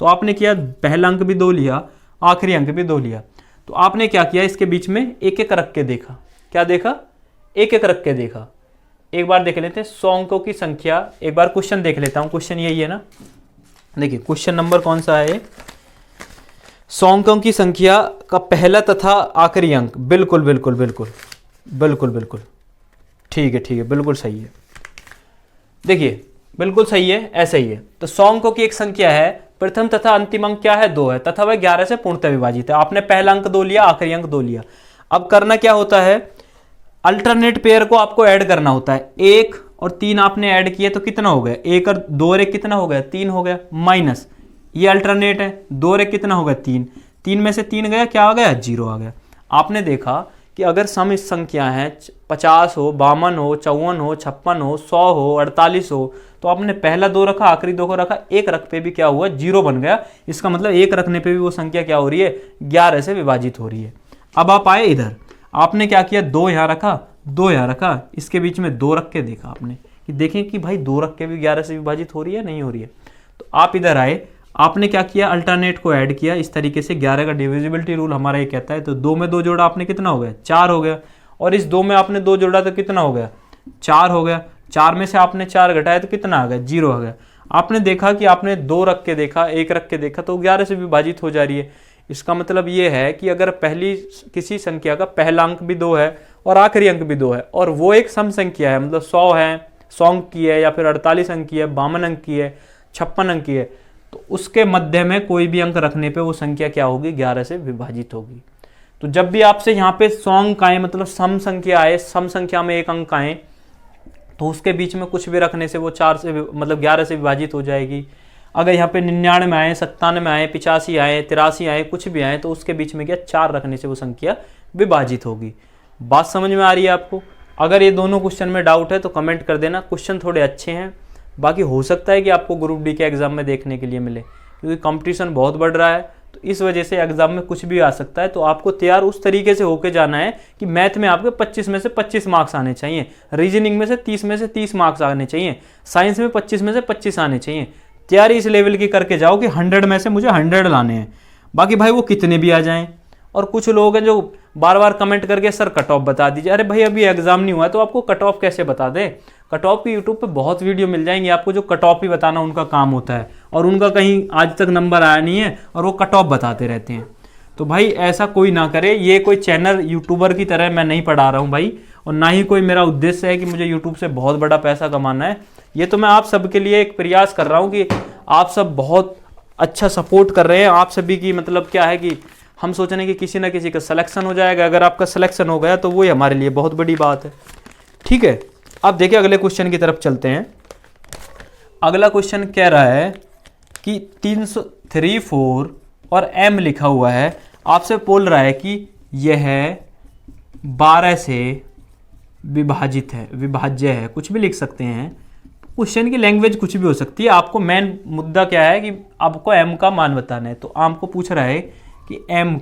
तो आपने किया, पहला अंक भी 2 लिया, आखिरी अंक भी 2 लिया, तो आपने क्या किया, इसके बीच में एक एक रख के देखा। क्या देखा, एक एक रख के देखा। एक बार देख लेते हैं 100 अंकों की संख्या, एक बार क्वेश्चन देख लेता हूँ। क्वेश्चन यही है ना, देखिए क्वेश्चन नंबर कौन सा है, 100 अंकों की संख्या का पहला तथा आखिरी अंक, बिल्कुल बिल्कुल बिल्कुल बिल्कुल बिल्कुल ठीक है, बिल्कुल सही है। देखिए बिल्कुल सही है, ऐसा ही है। तो 100 अंकों की एक संख्या है, प्रथम तथा अंतिम अंक क्या है, 2 है, तथा वह 11 से पूर्णतः विभाजित है। आपने पहला अंक 2 लिया, आखिरी अंक 2 लिया। अब करना क्या होता है, अल्टरनेट पेयर को आपको ऐड करना होता है, 1 और 3 आपने ऐड किया तो कितना हो गया, 1 और 2 और 1 कितना हो गया, 3 हो गया, माइनस ये अल्टरनेट है, 2 और 1 कितना हो गया, 3, 3 में से 3 गया, क्या आ गया, 0 आ गया। आपने देखा कि अगर सम संख्या है 50 हो, 52 हो, 54 हो, 56 हो, 100 हो, 48 हो, तो आपने पहला 2 रखा, आखिरी 2 को रखा, 1 रख पे भी क्या हुआ, 0 बन गया। इसका मतलब 1 रखने पे भी वो संख्या क्या हो रही है, 11 से विभाजित हो रही है। अब आप आए इधर, आपने क्या किया, 2 यहाँ रखा, 2 यहाँ रखा, इसके बीच में 2 रख के देखा आपने कि देखें कि भाई 2 रख के भी 11 से विभाजित हो रही है, नहीं हो रही है। तो आप इधर आए, आपने क्या किया, अल्टरनेट को ऐड किया इस तरीके से। 11 का डिविजिबिलिटी रूल हमारा ये कहता है, तो 2 में 2 जोड़ा आपने कितना हो गया, 4 हो गया, और इस 2 में आपने 2 जोड़ा तो कितना हो गया, 4 हो गया। 4 में से आपने 4 घटाया तो कितना आ गया, 0 आ गया। आपने देखा कि आपने 2 रख के देखा, 1 रख के देखा, तो 11 से विभाजित हो जा रही है। इसका मतलब ये है कि अगर पहली किसी संख्या का पहला अंक भी 2 है और आखिरी अंक भी 2 है, और वो एक सम संख्या है, मतलब 100 है, 100 अंक की है, या फिर 48 अंक की है, 52 अंक की है, 56 अंक की है, तो उसके मध्य में कोई भी अंक रखने पे वो संख्या क्या होगी, 11 से विभाजित होगी। तो जब भी आपसे यहाँ पे 100 अंक आए, मतलब सम संख्या आए, सम संख्या में एक अंक आए, तो उसके बीच में कुछ भी रखने से वो 4 से मतलब 11 से विभाजित हो जाएगी। अगर यहाँ पे 99 आए, 97 आए, 85 आए, 83 आए, कुछ भी आए, तो उसके बीच में क्या 4 रखने से वो संख्या विभाजित होगी। बात समझ में आ रही है आपको? अगर ये दोनों क्वेश्चन में डाउट है तो कमेंट कर देना। क्वेश्चन थोड़े अच्छे हैं, बाकी हो सकता है कि आपको ग्रुप डी के एग्जाम में देखने के लिए मिले, क्योंकि कंपटीशन बहुत बढ़ रहा है, तो इस वजह से एग्जाम में कुछ भी आ सकता है। तो आपको तैयार उस तरीके से होके जाना है कि मैथ में आपके 25 में से 25 मार्क्स आने चाहिए, रीजनिंग में से 30 में से 30 मार्क्स आने चाहिए, साइंस में 25 में से 25 आने चाहिए। तैयारी इस लेवल की करके जाओ कि 100 में से मुझे 100 लाने हैं। बाकी भाई वो कितने भी आ जाएं। और कुछ लोग हैं जो बार बार कमेंट करके सर कट ऑफ बता दीजिए। अरे भाई अभी एग्जाम नहीं हुआ है तो आपको कट ऑफ कैसे बता दें? कट ऑफ की यूट्यूब पे बहुत वीडियो मिल जाएंगी आपको, जो कट ऑफ ही बताना उनका काम होता है, और उनका कहीं आज तक नंबर आया नहीं है और वो कट ऑफ बताते रहते हैं। तो भाई ऐसा कोई ना करे। ये कोई चैनल यूट्यूबर की तरह मैं नहीं पढ़ा रहा हूँ भाई, और ना ही कोई मेरा उद्देश्य है कि मुझे यूट्यूब से बहुत बड़ा पैसा कमाना है। ये तो मैं आप सबके लिए एक प्रयास कर रहा हूँ कि आप सब बहुत अच्छा सपोर्ट कर रहे हैं। आप सभी की मतलब क्या है कि हम सोच रहे हैं कि किसी ना किसी का सिलेक्शन हो जाएगा। अगर आपका सिलेक्शन हो गया तो वो हमारे लिए बहुत बड़ी बात है। ठीक है, अब देखिए अगले क्वेश्चन की तरफ चलते हैं। अगला क्वेश्चन कह रहा है कि 334 और m लिखा हुआ है, आपसे बोल रहा है कि यह 12 से विभाजित है, विभाज्य है, कुछ भी लिख सकते हैं। क्वेश्चन की लैंग्वेज कुछ भी हो सकती है। आपको मेन मुद्दा क्या है कि आपको m का मान बताना है। तो आपको पूछ रहा है कि m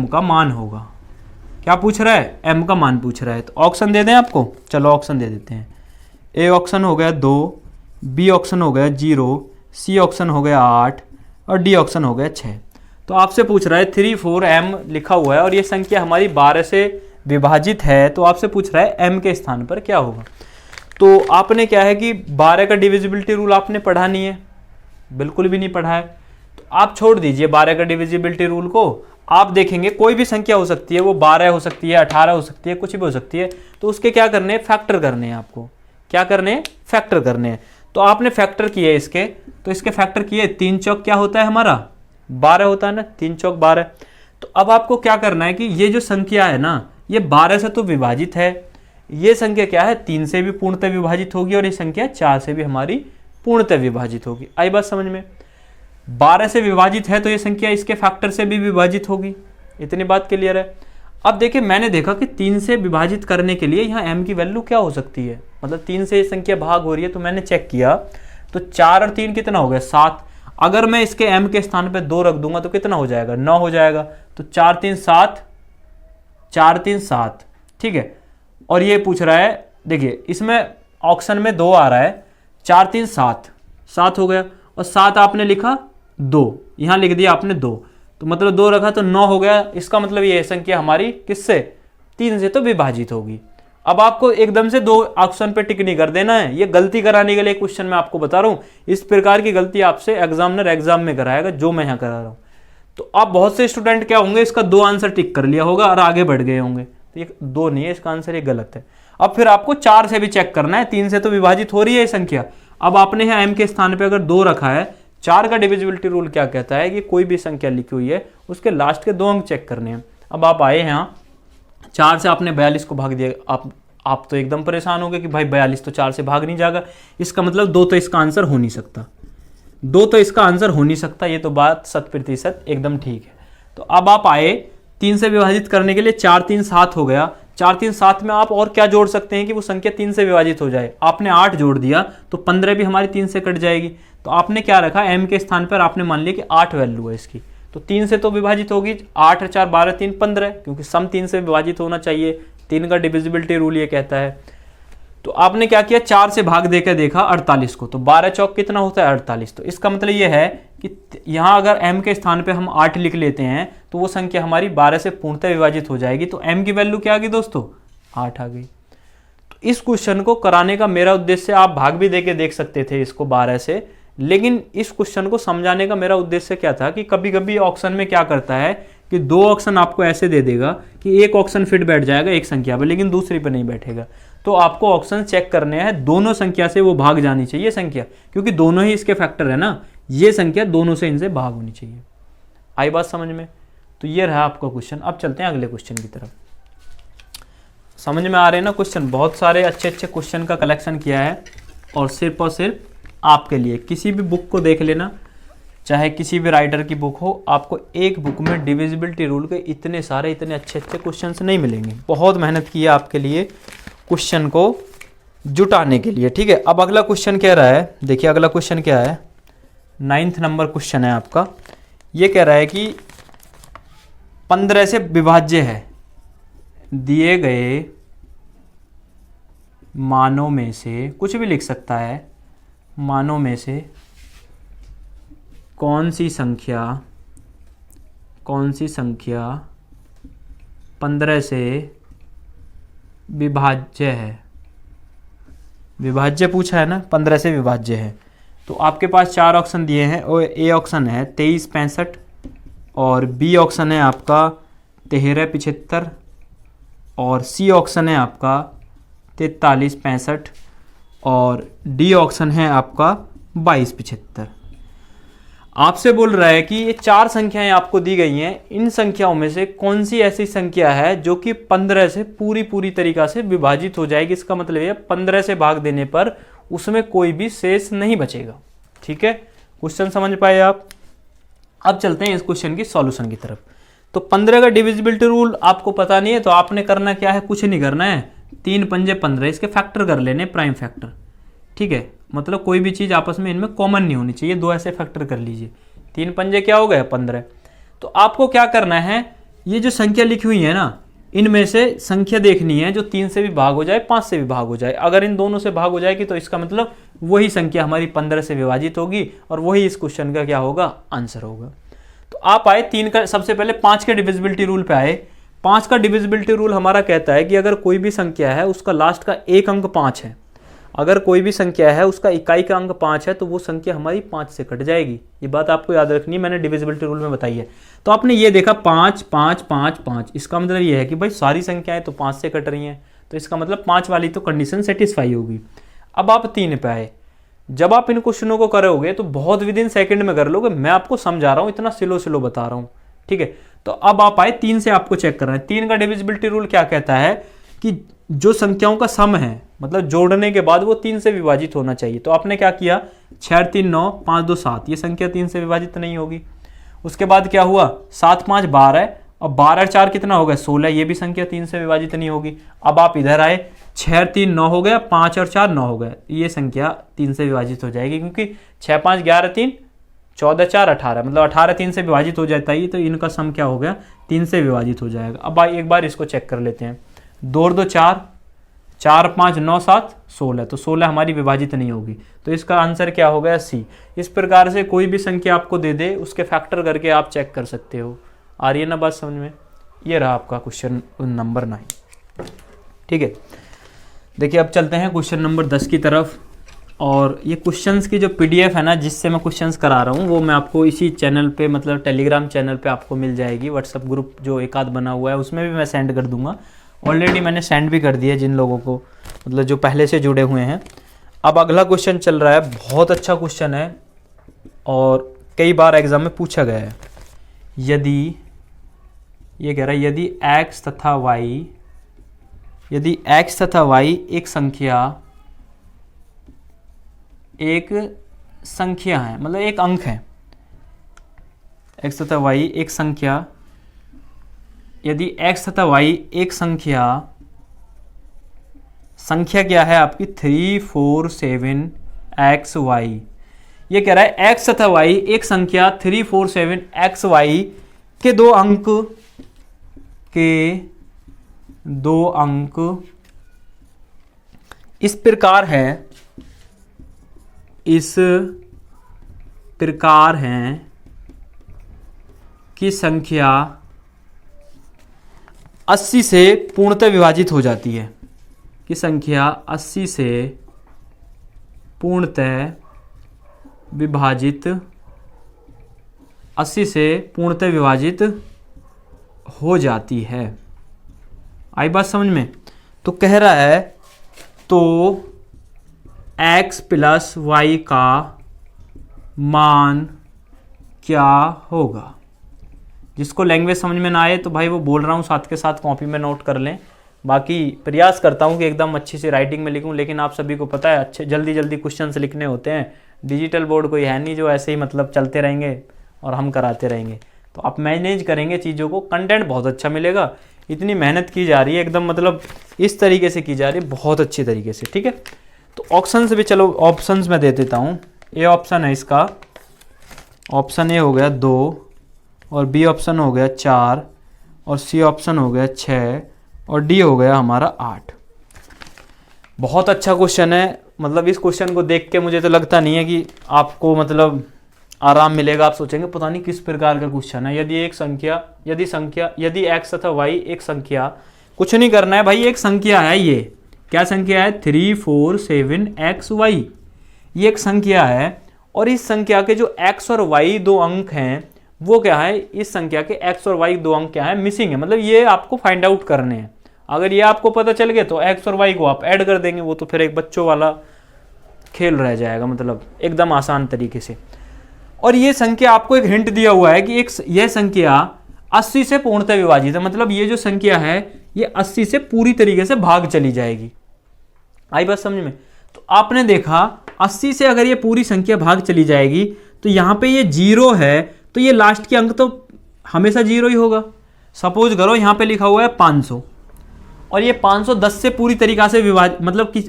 का मान होगा, क्या पूछ रहा है, m का मान पूछ रहा है। तो ऑप्शन दे दें आपको, चलो ऑप्शन दे देते हैं। ए ऑप्शन हो गया 2, बी ऑप्शन हो गया 0, सी ऑप्शन हो गया 8 और डी ऑप्शन हो गया 6। तो आपसे पूछ रहा है 34m लिखा हुआ है और ये संख्या हमारी 12 से विभाजित है, तो आपसे पूछ रहा है m के स्थान पर क्या होगा। तो आपने क्या है कि 12 का डिविजिबिलिटी रूल आपने पढ़ा नहीं है, बिल्कुल भी नहीं पढ़ा है, तो आप छोड़ दीजिए 12 का डिविजिबिलिटी रूल को। आप देखेंगे कोई भी संख्या हो सकती है, वो 12 हो सकती है, 18 हो सकती है, कुछ भी हो सकती है, तो उसके क्या करने हैं, फैक्टर करने हैं। आपको क्या करने हैं, फैक्टर करने हैं। तो आपने फैक्टर किए इसके, तो इसके फैक्टर किए, 3 चौक क्या होता है हमारा 12 होता है ना, 3 चौक 12। तो अब आपको क्या करना है कि ये जो संख्या है ना, ये 12 से तो विभाजित है, ये संख्या क्या है 3 से भी पूर्णतः विभाजित होगी, और ये संख्या 4 से भी हमारी पूर्णतः विभाजित होगी। आई बात समझ में? 12 से विभाजित है तो ये संख्या इसके फैक्टर से भी विभाजित होगी। इतनी बात क्लियर है। अब देखिए मैंने देखा कि 3 से विभाजित करने के लिए यहाँ m की वैल्यू क्या हो सकती है, मतलब 3 से ये संख्या भाग हो रही है, तो मैंने चेक किया तो 4 और 3 कितना हो गया 7। अगर मैं इसके m के स्थान पे 2 रख दूंगा तो कितना हो जाएगा 9 हो जाएगा। तो 4 3 7, 4 3 7, ठीक है। और ये पूछ रहा है, देखिए इसमें ऑप्शन में 2 आ रहा है, 4 3 7, 7 हो गया, और 7 आपने लिखा 2, यहाँ लिख दिया आपने 2, तो मतलब 2 रखा तो 9 हो गया। इसका मतलब ये संख्या हमारी किससे 3 से तो विभाजित होगी। अब आपको एकदम से 2 ऑप्शन पे टिक नहीं कर देना है, ये गलती कराने के लिए क्वेश्चन मैं आपको बता रहा हूँ। इस प्रकार की गलती आपसे एग्जामिनर एग्जाम में कराएगा, जो मैं यहाँ करा रहा हूँ। तो आप बहुत से स्टूडेंट क्या होंगे, इसका 2 आंसर टिक कर लिया होगा और आगे बढ़ गए होंगे। तो ये 2 नहीं है, इसका आंसर ये गलत है। अब फिर आपको 4 से भी चेक करना है, 3 से तो विभाजित हो रही है ये संख्या। अब आपने यहाँ m के स्थान पे अगर 2 रखा है, 4 का डिविजिबिलिटी रूल क्या कहता है कि कोई भी संख्या लिखी हुई है उसके लास्ट के 2 अंक चेक करने हैं। अब आप आए यहाँ, 4 से आपने 42 को भाग दिया, आप आप तो एकदम परेशान हो गए कि भाई 42 तो 4 से भाग नहीं जाएगा, इसका मतलब 2 तो इसका आंसर हो नहीं सकता, 2 तो इसका आंसर हो नहीं सकता। ये तो बात 100% एकदम ठीक है। तो अब आप आए 3 से विभाजित करने के लिए, 4 3 7 हो गया, 4 3 7 में आप और क्या जोड़ सकते हैं कि वो संख्या 3 से विभाजित हो जाए। आपने 8 जोड़ दिया तो 15 भी हमारी 3 से कट जाएगी। तो आपने क्या रखा, m के स्थान पर आपने मान लिया कि 8 वैल्यू है इसकी, तो 3 से तो विभाजित होगी, 8 4 12 3 15, क्योंकि सम 3 से विभाजित होना चाहिए, 3 का डिविजिबिलिटी रूल ये कहता है। तो आपने क्या किया, 4 से भाग देकर देखा 48 को, तो 12 चौक कितना होता है 48। तो इसका मतलब ये है कि यहाँ अगर m के स्थान पे हम 8 लिख लेते हैं तो वो संख्या हमारी 12 से पूर्णतः विभाजित हो जाएगी। तो m की वैल्यू क्या आ गई दोस्तों, 8 आ गई। तो इस क्वेश्चन को कराने का मेरा उद्देश्य, आप भाग भी देके देख सकते थे इसको 12 से, लेकिन इस क्वेश्चन को समझाने का मेरा उद्देश्य क्या था कि कभी कभी ऑप्शन में क्या करता है कि 2 ऑप्शन आपको ऐसे दे देगा कि एक ऑप्शन फिट बैठ जाएगा एक संख्या पर, लेकिन दूसरी पर नहीं बैठेगा। तो आपको ऑप्शन चेक करने हैं, दोनों संख्या से वो भाग जानी चाहिए संख्या, क्योंकि दोनों ही इसके फैक्टर है ना, ये संख्या दोनों से इनसे भाग होनी चाहिए। आई बात समझ में? तो ये रहा आपका क्वेश्चन। अब चलते हैं अगले क्वेश्चन की तरफ। समझ में आ रहे हैं ना क्वेश्चन? बहुत सारे अच्छे अच्छे क्वेश्चन का कलेक्शन किया है और सिर्फ आपके लिए। किसी भी बुक को देख लेना, चाहे किसी भी राइटर की बुक हो, आपको एक बुक में डिविजिबिलिटी रूल के इतने सारे इतने अच्छे अच्छे क्वेश्चंस नहीं मिलेंगे। बहुत मेहनत की है आपके लिए क्वेश्चन को जुटाने के लिए, ठीक है। अब अगला क्वेश्चन कह रहा है, देखिए अगला क्वेश्चन क्या है, 9th नंबर क्वेश्चन है आपका। ये कह रहा है कि 15 से विभाज्य है, दिए गए मानों में से, कुछ भी लिख सकता है, मानों में से कौन सी संख्या 15 से विभाज्य है। विभाज्य पूछा है ना, 15 से विभाज्य है। तो आपके पास 4 ऑप्शन दिए हैं, और ए ऑप्शन है 23 65, और बी ऑप्शन है आपका 13 75, और सी ऑप्शन है आपका 43 65, और डी ऑप्शन है आपका 22 75। आपसे बोल रहा है कि ये 4 संख्याएं आपको दी गई हैं, इन संख्याओं में से कौन सी ऐसी संख्या है जो कि 15 से पूरी तरीका से विभाजित हो जाएगी। इसका मतलब है 15 से भाग देने पर उसमें कोई भी शेष नहीं बचेगा। ठीक है, क्वेश्चन समझ पाए आप? अब चलते हैं इस क्वेश्चन की सॉल्यूशन की तरफ। तो 15 का डिविजिबिलिटी रूल आपको पता नहीं है, तो आपने करना क्या है, कुछ नहीं करना है, 3 पंजे 15, इसके फैक्टर कर लेने, प्राइम फैक्टर। ठीक है, मतलब कोई भी चीज़ आपस में इनमें कॉमन नहीं होनी चाहिए, 2 ऐसे फैक्टर कर लीजिए। 3 पंजे क्या हो गए 15। तो आपको क्या करना है, ये जो संख्या लिखी हुई है ना, इनमें से संख्या देखनी है जो 3 से भी भाग हो जाए, 5 से भी भाग हो जाए। अगर इन दोनों से भाग हो जाएगी तो इसका मतलब वही संख्या हमारी 15 से विभाजित होगी, और वही इस क्वेश्चन का क्या होगा, आंसर होगा। तो आप आए 3 का, सबसे पहले 5 के डिविजिबिलिटी रूल पे आए। 5 का डिविजिबिलिटी रूल हमारा कहता है कि अगर कोई भी संख्या है उसका लास्ट का एक अंक 5 है, अगर कोई भी संख्या है उसका इकाई का अंक 5 है, तो वो संख्या हमारी 5 से कट जाएगी। ये बात आपको याद रखनी है, मैंने डिविजिबिलिटी रूल में बताई है। तो आपने ये देखा 5 5 5 5, इसका मतलब ये है कि भाई सारी संख्याएं तो 5 से कट रही हैं, तो इसका मतलब 5 वाली तो कंडीशन सेटिस्फाई होगी। अब आप 3 पे आए। जब आप इन क्वेश्चनों को करोगे तो बहुत विदिन सेकंड में कर लोगे, मैं आपको समझा रहा हूँ, इतना स्लो बता रहा हूँ। ठीक है, तो अब आप आए 3 से, आपको चेक करना है 3 का डिविजिबिलिटी रूल क्या कहता है कि जो संख्याओं का सम है, मतलब जोड़ने के बाद वो 3 से विभाजित होना चाहिए। तो आपने क्या किया, 6 3 9 5 2 7, ये संख्या 3 से विभाजित नहीं होगी। उसके बाद क्या हुआ, 7 5 12, और 12 4 कितना हो गया 16, ये भी संख्या 3 से विभाजित नहीं होगी। अब आप इधर आए, 6 3 9 हो गया, 5 और 4 9 हो गया, ये संख्या 3 से विभाजित हो जाएगी, क्योंकि 6 5 11 3 14 4 18, मतलब 18 3 से विभाजित हो जाता है, तो इनका सम क्या हो गया, 3 से विभाजित हो जाएगा। अब एक बार इसको चेक कर लेते हैं, 2 2 4 4 5 9 7 16, तो 16 हमारी विभाजित नहीं होगी, तो इसका आंसर क्या हो गया, सी। इस प्रकार से कोई भी संख्या आपको दे दे, उसके फैक्टर करके आप चेक कर सकते हो। आ रही है ना बात समझ में? ये रहा आपका क्वेश्चन नंबर 9। ठीक है, देखिए अब चलते हैं क्वेश्चन नंबर 10 की तरफ। और ये क्वेश्चंस की जो PDF है ना, जिससे मैं क्वेश्चंस करा रहा हूँ, वो मैं आपको इसी चैनल पे, मतलब टेलीग्राम चैनल पे आपको मिल जाएगी। व्हाट्सअप ग्रुप जो एक आध बना हुआ है उसमें भी मैं सेंड कर दूंगा। ऑलरेडी मैंने सेंड भी कर दिया जिन लोगों को, मतलब जो पहले से जुड़े हुए हैं। अब अगला क्वेश्चन चल रहा है, बहुत अच्छा क्वेश्चन है और कई बार एग्जाम में पूछा गया है। यदि ये कह रहा है, यदि x तथा y यदि x तथा y एक संख्या है, मतलब एक अंक है, x तथा y एक संख्या, यदि x तथा y एक संख्या क्या है आपकी 3, 4, 7 x y, ये कह रहा है x तथा y एक संख्या 3, 4, 7 x y के दो अंक इस प्रकार हैं कि संख्या 80 से पूर्णतः विभाजित हो जाती है, कि संख्या 80 से पूर्णतः विभाजित हो जाती है। आई बात समझ में? तो कह रहा है तो x प्लस y का मान क्या होगा। जिसको लैंग्वेज समझ में ना आए तो भाई वो बोल रहा हूँ साथ के साथ कॉपी में नोट कर लें। बाकी प्रयास करता हूँ कि एकदम अच्छी सी राइटिंग में लिखूँ, लेकिन आप सभी को पता है अच्छे जल्दी क्वेश्चंस लिखने होते हैं। डिजिटल बोर्ड कोई है नहीं जो ऐसे ही मतलब चलते रहेंगे और हम कराते रहेंगे। तो आप मैनेज करेंगे चीज़ों को, कंटेंट बहुत अच्छा मिलेगा। इतनी मेहनत की जा रही है एकदम मतलब इस तरीके से की जा रही है, बहुत अच्छी तरीके से, ठीक है। तो ऑप्शंस भी चलो ऑप्शंस में दे देता हूँ। ए ऑप्शन है इसका, ऑप्शन ए हो गया 2 और बी ऑप्शन हो गया 4 और सी ऑप्शन हो गया 6 और डी हो गया हमारा 8। बहुत अच्छा क्वेश्चन है। मतलब इस क्वेश्चन को देख के मुझे तो लगता नहीं है कि आपको मतलब आराम मिलेगा। आप सोचेंगे पता नहीं किस प्रकार का क्वेश्चन है। यदि x तथा y एक संख्या, कुछ नहीं करना है भाई, एक संख्या है। ये क्या संख्या है? 3, 4, 7 x y, ये एक संख्या है। और इस संख्या के जो x और y दो अंक हैं वो क्या है? इस संख्या के x और y दो अंक क्या है? मिसिंग है। मतलब ये आपको फाइंड आउट करने हैं। अगर ये आपको पता चल गया तो x और y को आप ऐड कर देंगे, वो तो फिर एक बच्चों वाला खेल रह जाएगा, मतलब एकदम आसान तरीके से। और ये संख्या आपको एक हिंट दिया हुआ है कि यह संख्या 80 से पूर्णतः विभाजित है। मतलब ये जो संख्या है ये 80 से पूरी तरीके से भाग चली जाएगी। आई बात समझ में? तो आपने देखा 80 से अगर ये पूरी संख्या भाग चली जाएगी तो यहाँ पे ये 0 है, तो ये लास्ट के अंक तो हमेशा 0 ही होगा। सपोज करो यहाँ पे लिखा हुआ है 500 और ये 510 से पूरी तरीका से विभाजित, मतलब कि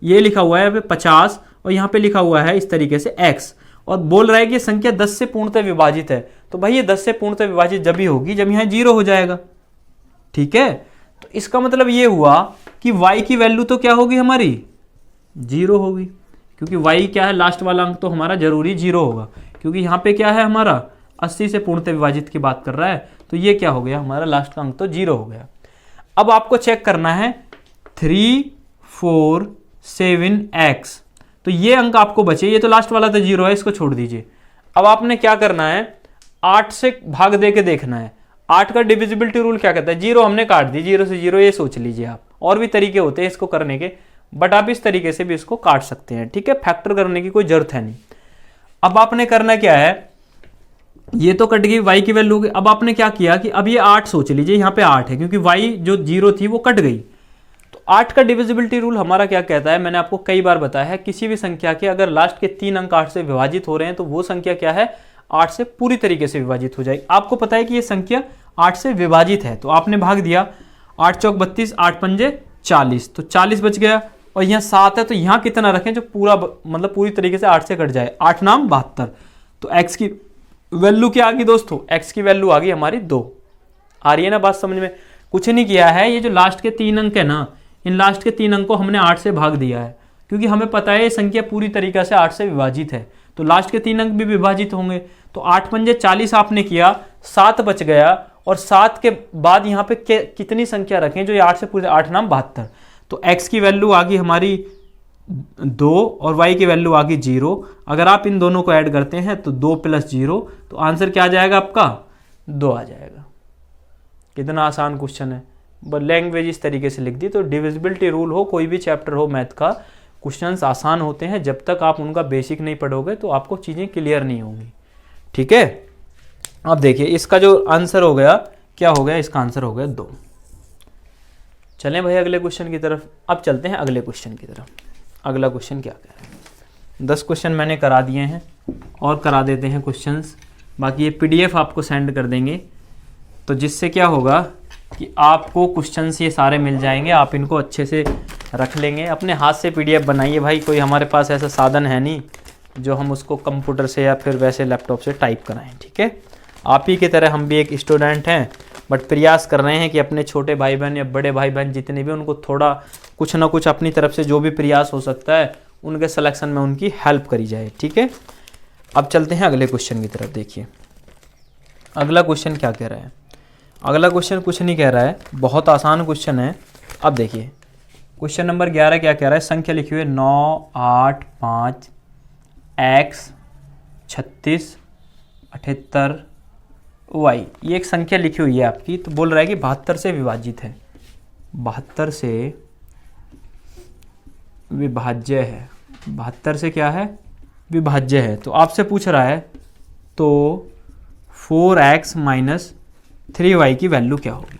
ये लिखा हुआ है 50 और यहाँ पे लिखा हुआ है इस तरीके से x, और बोल रहा है कि ये संख्या 10 से पूर्णतः विभाजित है। तो भाई ये 10 से पूर्णतः विभाजित जब भी होगी जब यहाँ 0 हो जाएगा, ठीक है। तो इसका मतलब ये हुआ कि y की वैल्यू तो क्या होगी हमारी? 0 होगी, क्योंकि y क्या है? लास्ट वाला अंक तो हमारा जरूरी 0 होगा, क्योंकि यहाँ पे क्या है हमारा 80 से पूर्णतः विभाजित की बात कर रहा है। तो ये क्या हो गया? हमारा लास्ट का अंक तो 0 हो गया। अब आपको चेक करना है 3, 4, 7 x, तो ये अंक आपको बचे। ये तो लास्ट वाला तो 0 है, इसको छोड़ दीजिए। अब आपने क्या करना है? 8 से भाग दे के देखना है। 8 का डिविजिबिलिटी रूल क्या कहता है? 0 हमने काट दी, 0 से 0, ये सोच लीजिए आप। और भी तरीके होते हैं इसको करने के, बट आप इस तरीके से भी इसको काट सकते हैं, ठीक है। फैक्टर करने की कोई जरूरत है नहीं। अब आपने करना क्या है? ये तो कट गई y की वैल्यू। अब आपने क्या किया कि अब ये 8 सोच लीजिए, यहाँ पे 8 है क्योंकि y जो 0 थी वो कट गई। तो 8 का डिविजिबिलिटी रूल हमारा क्या कहता है? मैंने आपको कई बार बताया है, किसी भी संख्या के अगर लास्ट के 3 अंक 8 से विभाजित हो रहे हैं तो वो संख्या क्या है? 8 से पूरी तरीके से विभाजित हो जाएगी। आपको पता है कि ये संख्या 8 से विभाजित है, तो आपने भाग दिया। 8 चौक 32, 8 पंजे 40, तो 40 बच गया। और यहाँ 7 है, तो यहाँ कितना रखें जो पूरा मतलब पूरी तरीके से 8 से कट जाए? 8 नाम 72। तो x की वैल्यू क्या आ गई दोस्तों? x की वैल्यू आ गई हमारी 2। आ रही है ना बात समझ में? कुछ नहीं किया है, ये जो लास्ट के 3 अंक है ना, इन लास्ट के 3 अंक को हमने 8 से भाग दिया है, क्योंकि हमें पता है ये संख्या पूरी तरीके से 8 से विभाजित है, तो लास्ट के 3 अंक भी विभाजित होंगे। तो 8 पंजे 40 आपने किया, 7 बच गया। और 7 के बाद यहाँ पे कितनी संख्या रखें जो ये 8 से पूरे? 8 नाम 72। तो x की वैल्यू आ गई हमारी 2 और y की वैल्यू आ गई 0। अगर आप इन दोनों को ऐड करते हैं तो 2 + 0, तो आंसर क्या आ जाएगा आपका? 2 आ जाएगा। कितना आसान क्वेश्चन है, बस लैंग्वेज इस तरीके से लिख दी। तो डिविजिबिलिटी रूल हो, कोई भी चैप्टर हो मैथ का, क्वेश्चंस आसान होते हैं। जब तक आप उनका बेसिक नहीं पढ़ोगे तो आपको चीज़ें क्लियर नहीं होंगी, ठीक है। अब देखिए इसका जो आंसर हो गया, क्या हो गया? इसका आंसर हो गया 2। चलें भाई अगले क्वेश्चन की तरफ। अब चलते हैं अगले क्वेश्चन की तरफ। अगला क्वेश्चन क्या कह रहा है? 10 क्वेश्चन मैंने करा दिए हैं और करा देते हैं क्वेश्चंस। बाकी ये PDF आपको सेंड कर देंगे, तो जिससे क्या होगा कि आपको क्वेश्चंस ये सारे मिल जाएंगे। आप इनको अच्छे से रख लेंगे, अपने हाथ से PDF बनाइए भाई। कोई हमारे पास ऐसा साधन है नहीं जो हम उसको कंप्यूटर से या फिर वैसे लैपटॉप से टाइप कराएं, ठीक है। आप ही की तरह हम भी एक स्टूडेंट हैं, बट प्रयास कर रहे हैं कि अपने छोटे भाई बहन या बड़े भाई बहन जितने भी, उनको थोड़ा कुछ ना कुछ अपनी तरफ से जो भी प्रयास हो सकता है उनके सिलेक्शन में उनकी हेल्प करी जाए, ठीक है। अब चलते हैं अगले क्वेश्चन की तरफ। देखिए अगला क्वेश्चन क्या कह रहा है। अगला क्वेश्चन कुछ नहीं कह रहा है, बहुत आसान क्वेश्चन है। अब देखिए क्वेश्चन नंबर 11 क्या कह रहा है। संख्या लिखी हुई है 9, 8, 5, x 36, 78 y। ये एक संख्या लिखी हुई है आपकी, तो बोल रहा है कि 72 से विभाजित है। 72 से विभाज्य है। 72 से क्या है? विभाज्य है। तो आपसे पूछ रहा है तो 4x - 3y की वैल्यू क्या होगी।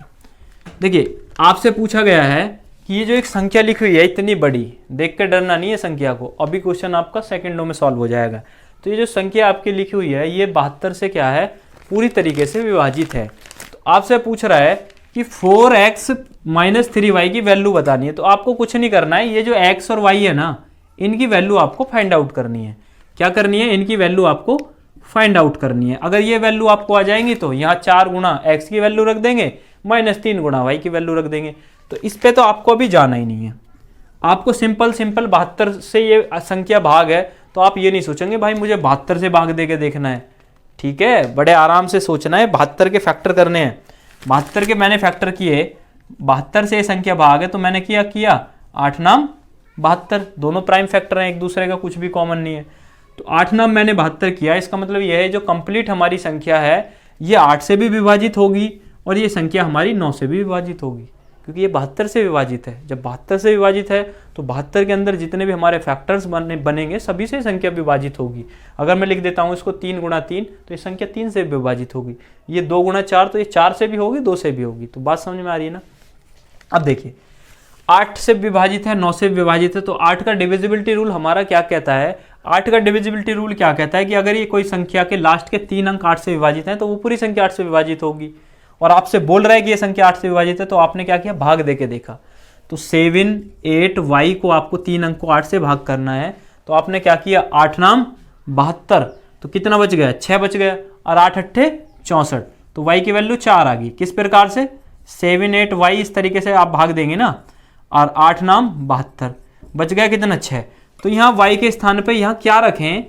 देखिए आपसे पूछा गया है कि ये जो एक संख्या लिखी हुई है इतनी बड़ी, देख के डरना नहीं है संख्या को, अभी क्वेश्चन आपका सेकंडों में सॉल्व हो जाएगा। तो ये जो संख्या आपकी लिखी हुई है ये 72 से क्या है? पूरी तरीके से विभाजित है। तो आपसे पूछ रहा है कि 4x - 3y की वैल्यू बतानी है। तो आपको कुछ नहीं करना है, ये जो x और y है ना, इनकी वैल्यू आपको फाइंड आउट करनी है। क्या करनी है? इनकी वैल्यू आपको फाइंड आउट करनी है। अगर ये वैल्यू आपको आ जाएंगी तो यहाँ 4 गुणा x की वैल्यू रख देंगे, -3 गुणा y की वैल्यू रख देंगे। तो इस पे तो आपको अभी जाना ही नहीं है। आपको सिंपल 72 से ये संख्या भाग है, तो आप ये नहीं सोचेंगे भाई मुझे 72 से भाग दे के देखना है, ठीक है। बड़े आराम से सोचना है, 72 के फैक्टर करने हैं। 72 के मैंने फैक्टर किए, 72 से ये संख्या भाग है, तो मैंने किया 8 नाम 72, दोनों प्राइम फैक्टर हैं एक दूसरे का, कुछ भी कॉमन नहीं है। तो 8 नाम मैंने 72 किया। इसका मतलब यह है जो कंप्लीट हमारी संख्या है ये 8 से भी विभाजित होगी और ये संख्या हमारी 9 से भी विभाजित होगी, क्योंकि ये 72 से विभाजित है। जब 72 से विभाजित है तो 72 के अंदर जितने भी हमारे फैक्टर्स बनेंगे सभी से संख्या विभाजित होगी। अगर मैं लिख देता हूँ इसको 3 गुणा 3, तो ये संख्या 3 से विभाजित होगी। ये 2 गुणा 4, तो ये 4 से भी होगी, 2 से भी होगी। तो बात समझ में आ रही है ना। अब देखिए 8 से विभाजित है, 9 से विभाजित है, तो 8 का डिविजिबिलिटी रूल हमारा क्या कहता है? 8 का डिविजिबिलिटी रूल क्या कहता है कि अगर ये कोई संख्या के लास्ट के 3 अंक 8 से विभाजित हैं तो वो पूरी संख्या 8 से विभाजित होगी। और आपसे बोल रहा है कि ये संख्या 8 से विभाजित है, तो आपने क्या किया? भाग दे के देखा। तो 7, 8 y को आपको 3 अंक को 8 से भाग करना है, तो आपने क्या किया? 8 नाम 72, तो कितना बच गया? 6 बच गया, और 8 अट्ठे 64, तो y की वैल्यू 4 आ गई। किस प्रकार से? 7, 8 y इस तरीके से आप भाग देंगे ना, और 8 नाम 72 बच गया कितना? 6। तो यहाँ y के स्थान पे यहाँ क्या रखें?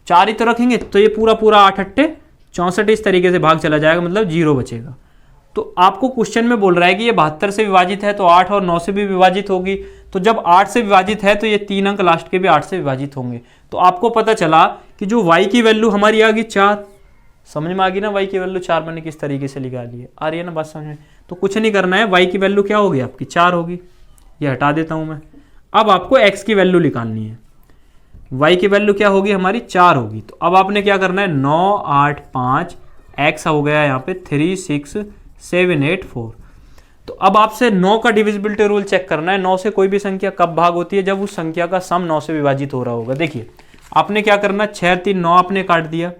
4 ही तो रखेंगे, तो ये पूरा 8 अट्ठे 64 इस तरीके से भाग चला जाएगा, मतलब 0 बचेगा। तो आपको क्वेश्चन में बोल रहा है कि ये 72 से विभाजित है, तो 8 और 9 से भी विभाजित होगी। तो जब 8 से विभाजित है तो ये 3 अंक लास्ट के भी 8 से विभाजित होंगे। तो आपको पता चला कि जो y की वैल्यू हमारी आ गई 4। समझ में आ गई ना? y की वैल्यू 4 मैंने किस तरीके से निकाल ली है, आ रही है ना बात समझ में? तो कुछ नहीं करना है, y की वैल्यू क्या होगी आपकी? 4 होगी। ये हटा देता हूं मैं। अब आपको x की वैल्यू निकालनी है। y की वैल्यू क्या होगी हमारी? 4 होगी। तो अब आपने क्या करना है? 9, 8, 5, x हो गया यहाँ पे 3, 6, 7, 8, 4। तो अब आपसे 9 का डिविजिबिलिटी रूल चेक करना है। 9 से कोई भी संख्या कब भाग होती है? जब उस संख्या का सम 9 से विभाजित हो रहा होगा। देखिए आपने क्या करना, 6, 3, 9 आपने काट दिया,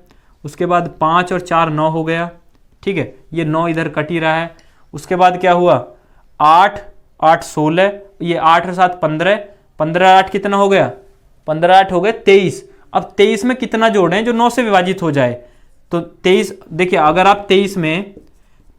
उसके बाद 5 और 4 9 हो गया, ठीक है। ये 9 इधर कट ही रहा है। उसके बाद क्या हुआ? 8, 8, 16, ये 8 और 7 15, 15, 8 कितना हो गया? 15, 8 हो गए 23। अब 23 में कितना जोड़ें जो 9 से विभाजित हो जाए? तो 23, देखिए अगर आप 23 में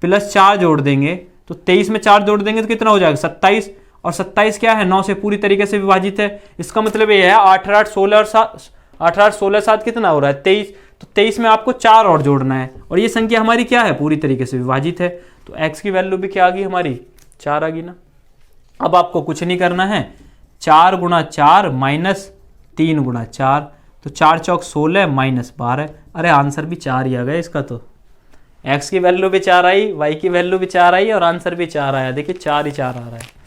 +4 जोड़ देंगे, तो 23 में 4 जोड़ देंगे तो कितना हो जाएगा? 27। और 27 क्या है? 9 से पूरी तरीके से विभाजित है। इसका मतलब ये है 8, 8, 16 और 7, 8, 8, 16, 7 कितना हो रहा है? 23। तो 23 में आपको 4 और जोड़ना है, और ये संख्या हमारी क्या है? पूरी तरीके से विभाजित है। तो x की वैल्यू भी क्या आ गई हमारी? 4 आ गई ना। अब आपको कुछ नहीं करना है, 4 गुणा 4 -3 गुणा 4, तो 4 चौक 16 -12। अरे आंसर भी 4 ही आ गया इसका। तो x की वैल्यू भी 4 आई, y की वैल्यू भी 4 आई, और आंसर भी 4 आया। देखिए 4 ही 4 आ रहा है।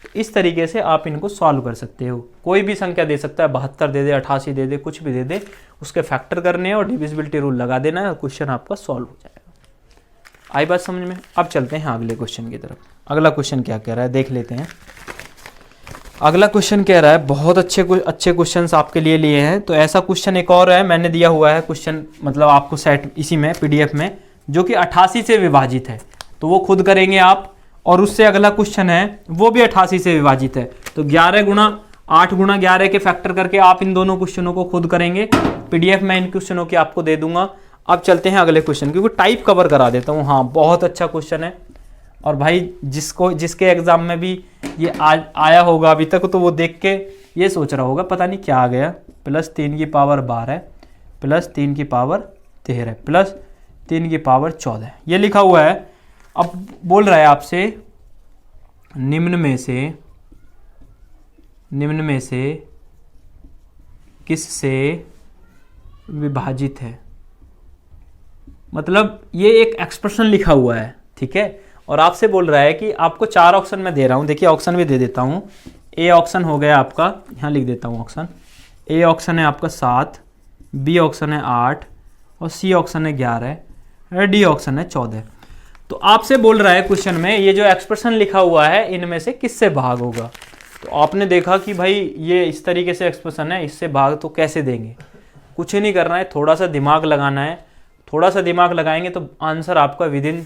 तो इस तरीके से आप इनको सॉल्व कर सकते हो। कोई भी संख्या दे सकता है, 72 दे दे, 88 दे दे, कुछ भी दे दे, उसके फैक्टर करने हैं और डिविजिबिलिटी रूल लगा देना है और क्वेश्चन आपका सॉल्व हो जाएगा। आई बात समझ में। अब चलते हैं अगले क्वेश्चन की तरफ। अगला क्वेश्चन क्या कह रहा है देख लेते हैं। अगला क्वेश्चन कह रहा है, बहुत अच्छे क्वेश्चंस आपके लिए लिए हैं। तो ऐसा क्वेश्चन एक और है, मैंने दिया हुआ है क्वेश्चन, मतलब आपको सेट इसी में पीडीएफ में, जो कि 88 से विभाजित है, तो वो खुद करेंगे आप। और उससे अगला क्वेश्चन है वो भी 88 से विभाजित है, तो 11 गुणा 8 गुणा 11 के फैक्टर करके आप इन दोनों क्वेश्चनों को खुद करेंगे। पीडीएफ में इन क्वेश्चनों की आपको दे दूंगा। अब चलते हैं अगले क्वेश्चन, क्योंकि टाइप कवर करा देता हूँ। हाँ, बहुत अच्छा क्वेश्चन है, और भाई जिसके एग्जाम में भी ये आया होगा अभी तक, तो वो देख के ये सोच रहा होगा पता नहीं क्या आ गया, +3 की पावर 12 +3 की पावर 13 +3 की पावर 14, ये लिखा हुआ है। अब बोल रहा है आपसे निम्न में से किससे विभाजित है, मतलब ये एक एक्सप्रेशन लिखा हुआ है, ठीक है। और आपसे बोल रहा है कि आपको 4 ऑप्शन में दे रहा हूँ, देखिए ऑप्शन भी दे देता हूँ। ए ऑप्शन हो गया आपका, यहाँ लिख देता हूँ ऑप्शन। ए ऑप्शन है आपका 7, बी ऑप्शन है 8, और सी ऑप्शन है 11, और डी ऑप्शन है 14। तो आपसे बोल रहा है क्वेश्चन में ये जो एक्सप्रेशन लिखा हुआ है इनमें से किससे भाग होगा। तो आपने देखा कि भाई ये इस तरीके से एक्सप्रेशन है, इससे भाग तो कैसे देंगे, कुछ ही नहीं करना है, थोड़ा सा दिमाग लगाना है। थोड़ा सा दिमाग लगाएंगे तो आंसर आपका विदिन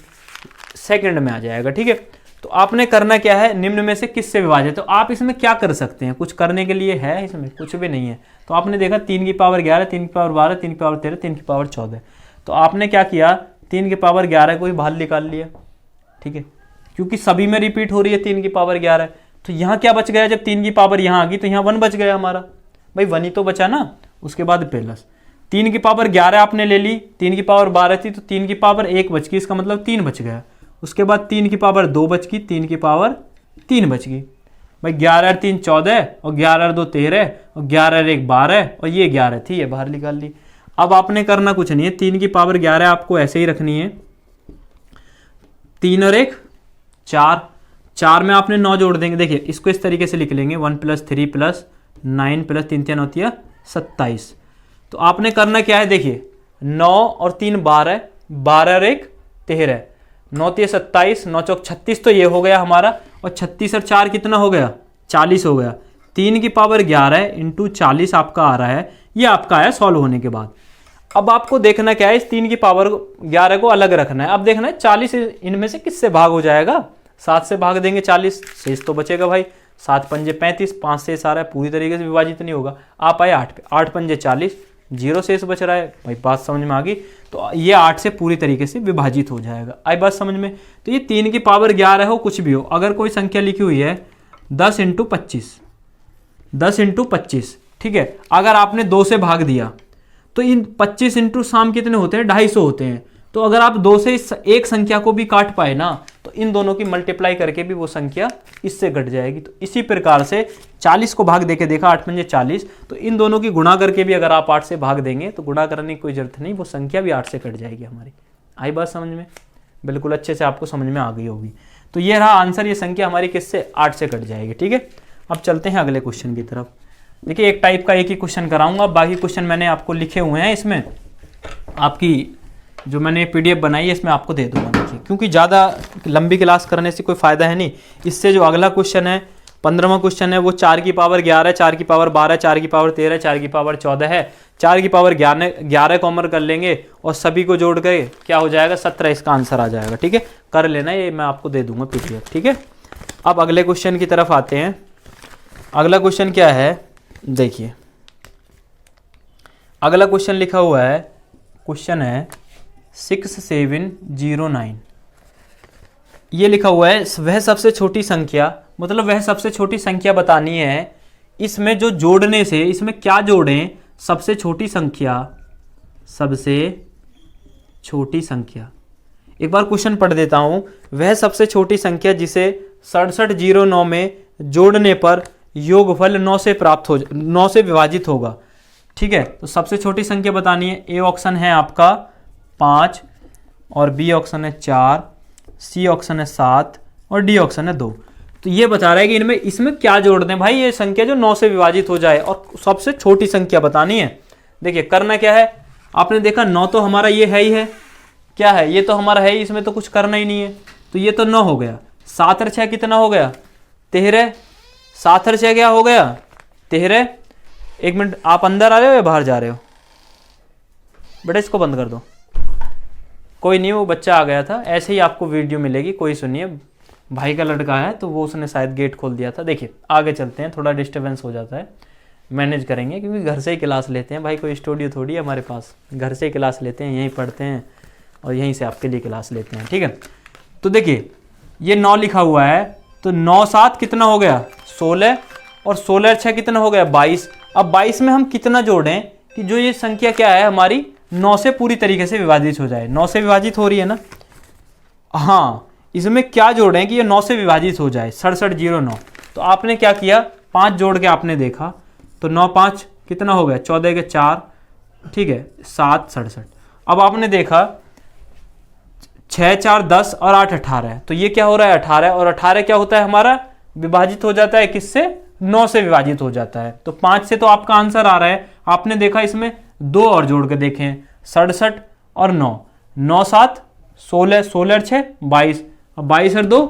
सेकंड में आ जाएगा, ठीक है। तो आपने करना क्या है, निम्न में से किससे विभाजित। तो आप इसमें क्या कर सकते हैं, कुछ करने के लिए है इसमें कुछ भी नहीं है। तो आपने देखा 3 की पावर 11, 3 की पावर 12, 3 की पावर 13, 3 की पावर 14। तो आपने क्या किया, 3 की पावर 11 को ही बाहर निकाल लिया, ठीक है, क्योंकि सभी में रिपीट हो रही है 3 की पावर 11। तो यहाँ क्या बच गया, जब 3 की पावर यहाँ आ गई तो यहाँ 1 बच गया हमारा, भाई 1 ही तो बचा ना। उसके बाद प्लस 3 की पावर 11 आपने ले ली, 3 की पावर 12 थी तो 3 की पावर 1 बच गई, इसका मतलब 3 बच गया। उसके बाद 3 की पावर 2 बच गई, 3 की पावर 3 बच गई। भाई 11 और 3 14, और 11 और 2 13, और 11 और 1 12, और ये 11 थी, ये बाहर निकाल ली। अब आपने करना कुछ नहीं है, 3 की पावर 11 आपको ऐसे ही रखनी है, 3 और 1 4, 4 में आपने 9 जोड़ देंगे। देखिए इसको इस तरीके से लिख लेंगे, 1 + 3 + 9 + 3 3 होती है 27। तो आपने करना क्या है, देखिए 9 और 3 12, 12 और 1 13, 9 3 27, 9 4 36, तो ये हो गया हमारा। और 36 और 4 कितना हो गया, 40 हो गया। 3 की पावर 11 × 40 आपका आ रहा है, ये आपका आया सॉल्व होने के बाद। अब आपको देखना क्या है, इस 3 की पावर 11 को अलग रखना है। अब देखना है 40 इनमें से किससे भाग हो जाएगा, 7 से भाग देंगे 40, शेष तो बचेगा भाई, 7 पंजे 35, 5 से सारा पूरी तरीके से विभाजित नहीं होगा। आप आए 8 पे, 8 पंजे 40, 0 शेष बच रहा है, भाई बात समझ में आ गई। तो ये 8 से पूरी तरीके से विभाजित हो जाएगा, आई बात समझ में। तो ये 3 की पावर 11 हो कुछ भी हो, अगर कोई संख्या लिखी हुई है 10 × 25, 10 × 25, ठीक है, अगर आपने 2 से भाग दिया तो इन 25 × शाम कितने होते हैं, 250 होते हैं। तो अगर आप 2 से एक संख्या को भी काट पाए ना, तो इन दोनों की मल्टीप्लाई करके भी वो संख्या इससे घट जाएगी। तो इसी प्रकार से 40 को भाग देके देखा, 8 पंजे 40, तो इन दोनों की गुणा करके भी अगर आप 8 से भाग देंगे तो गुणा करने की कोई जरूरत नहीं, वो संख्या भी 8 से कट जाएगी हमारी। आई बात समझ में, बिल्कुल अच्छे से आपको समझ में आ गई होगी। तो ये रहा आंसर, ये संख्या हमारी किससे, 8 से कट जाएगी, ठीक है। अब चलते हैं अगले क्वेश्चन की तरफ। देखिए एक टाइप का एक ही क्वेश्चन कराऊंगा, बाकी क्वेश्चन मैंने आपको लिखे हुए हैं इसमें, आपकी जो मैंने पीडीएफ बनाई है इसमें आपको दे दूंगा। देखिए क्योंकि ज़्यादा लंबी क्लास करने से कोई फ़ायदा है नहीं। इससे जो अगला क्वेश्चन है 15वां क्वेश्चन है, वो 4 की पावर 11, 4 की पावर 12, 4 की पावर 13, 4 की पावर 14 है। 4 की पावर 11 कॉमन कर लेंगे और सभी को जोड़ कर क्या हो जाएगा, 17, इसका आंसर आ जाएगा, ठीक है। कर लेना, ये मैं आपको दे दूंगा पीडीएफ, ठीक है। अब अगले क्वेश्चन की तरफ आते हैं। अगला क्वेश्चन क्या है, देखिए अगला क्वेश्चन लिखा हुआ है, क्वेश्चन है 6709। ये लिखा हुआ है वह सबसे छोटी संख्या, मतलब वह सबसे छोटी संख्या बतानी है, इसमें जो जोड़ने से, इसमें क्या जोड़ें, सबसे छोटी संख्या, सबसे छोटी संख्या। एक बार क्वेश्चन पढ़ देता हूं, वह सबसे छोटी संख्या जिसे 6709 में जोड़ने पर योगफल 9 से प्राप्त हो, 9 से विभाजित होगा, ठीक है। तो सबसे छोटी संख्या बतानी है। ए ऑप्शन है आपका 5, और बी ऑप्शन है 4, सी ऑप्शन है 7, और डी ऑप्शन है 2। तो ये बता रहा है कि इनमें इसमें क्या जोड़ दें भाई, ये संख्या जो 9 से विभाजित हो जाए, और सबसे छोटी संख्या बतानी है। देखिए करना क्या है, आपने देखा 9 तो हमारा ये है ही है, क्या है, ये तो हमारा है ही, इसमें तो कुछ करना ही नहीं है, तो ये तो 9 हो गया। 7 और 6 कितना हो गया, 13। 7 और 6 क्या हो गया, 13। एक मिनट, आप अंदर आ रहे हो या बाहर जा रहे हो बेटा, इसको बंद कर दो। कोई नहीं, वो बच्चा आ गया था, ऐसे ही आपको वीडियो मिलेगी, कोई सुनिए, भाई का लड़का है तो वो उसने शायद गेट खोल दिया था। देखिए आगे चलते हैं, थोड़ा डिस्टर्बेंस हो जाता है, मैनेज करेंगे क्योंकि घर से ही क्लास लेते हैं भाई, कोई स्टूडियो थोड़ी है हमारे पास, घर से ही क्लास लेते हैं, यहीं पढ़ते हैं और यहीं से आपके लिए क्लास लेते हैं, ठीक है। तो देखिए ये 9 लिखा हुआ है, तो 9 7 कितना हो गया, 16, और 16 और 6 कितना हो गया, 22। अब 22 में हम कितना जोड़ें कि जो ये संख्या क्या है हमारी 9 से पूरी तरीके से विभाजित हो जाए। 9 से विभाजित हो रही है ना, हाँ, इसमें क्या जोड़ें कि ये 9 से विभाजित हो जाए, 6709। तो आपने क्या किया, 5 जोड़ के आपने देखा, तो 9 5 कितना हो गया, 14 के 4, ठीक है, 7 67। अब आपने देखा 6 4 10 और 8 18 है, तो ये क्या हो रहा है 18, और 18 क्या होता है हमारा, विभाजित हो जाता है किससे, 9 से विभाजित हो जाता है। तो 5 से तो आपका आंसर आ रहा है, आपने देखा इसमें 2 और जोड़ के देखें, 67 और 9, 9 7 16, 16 और 6 22, अब 22 और 2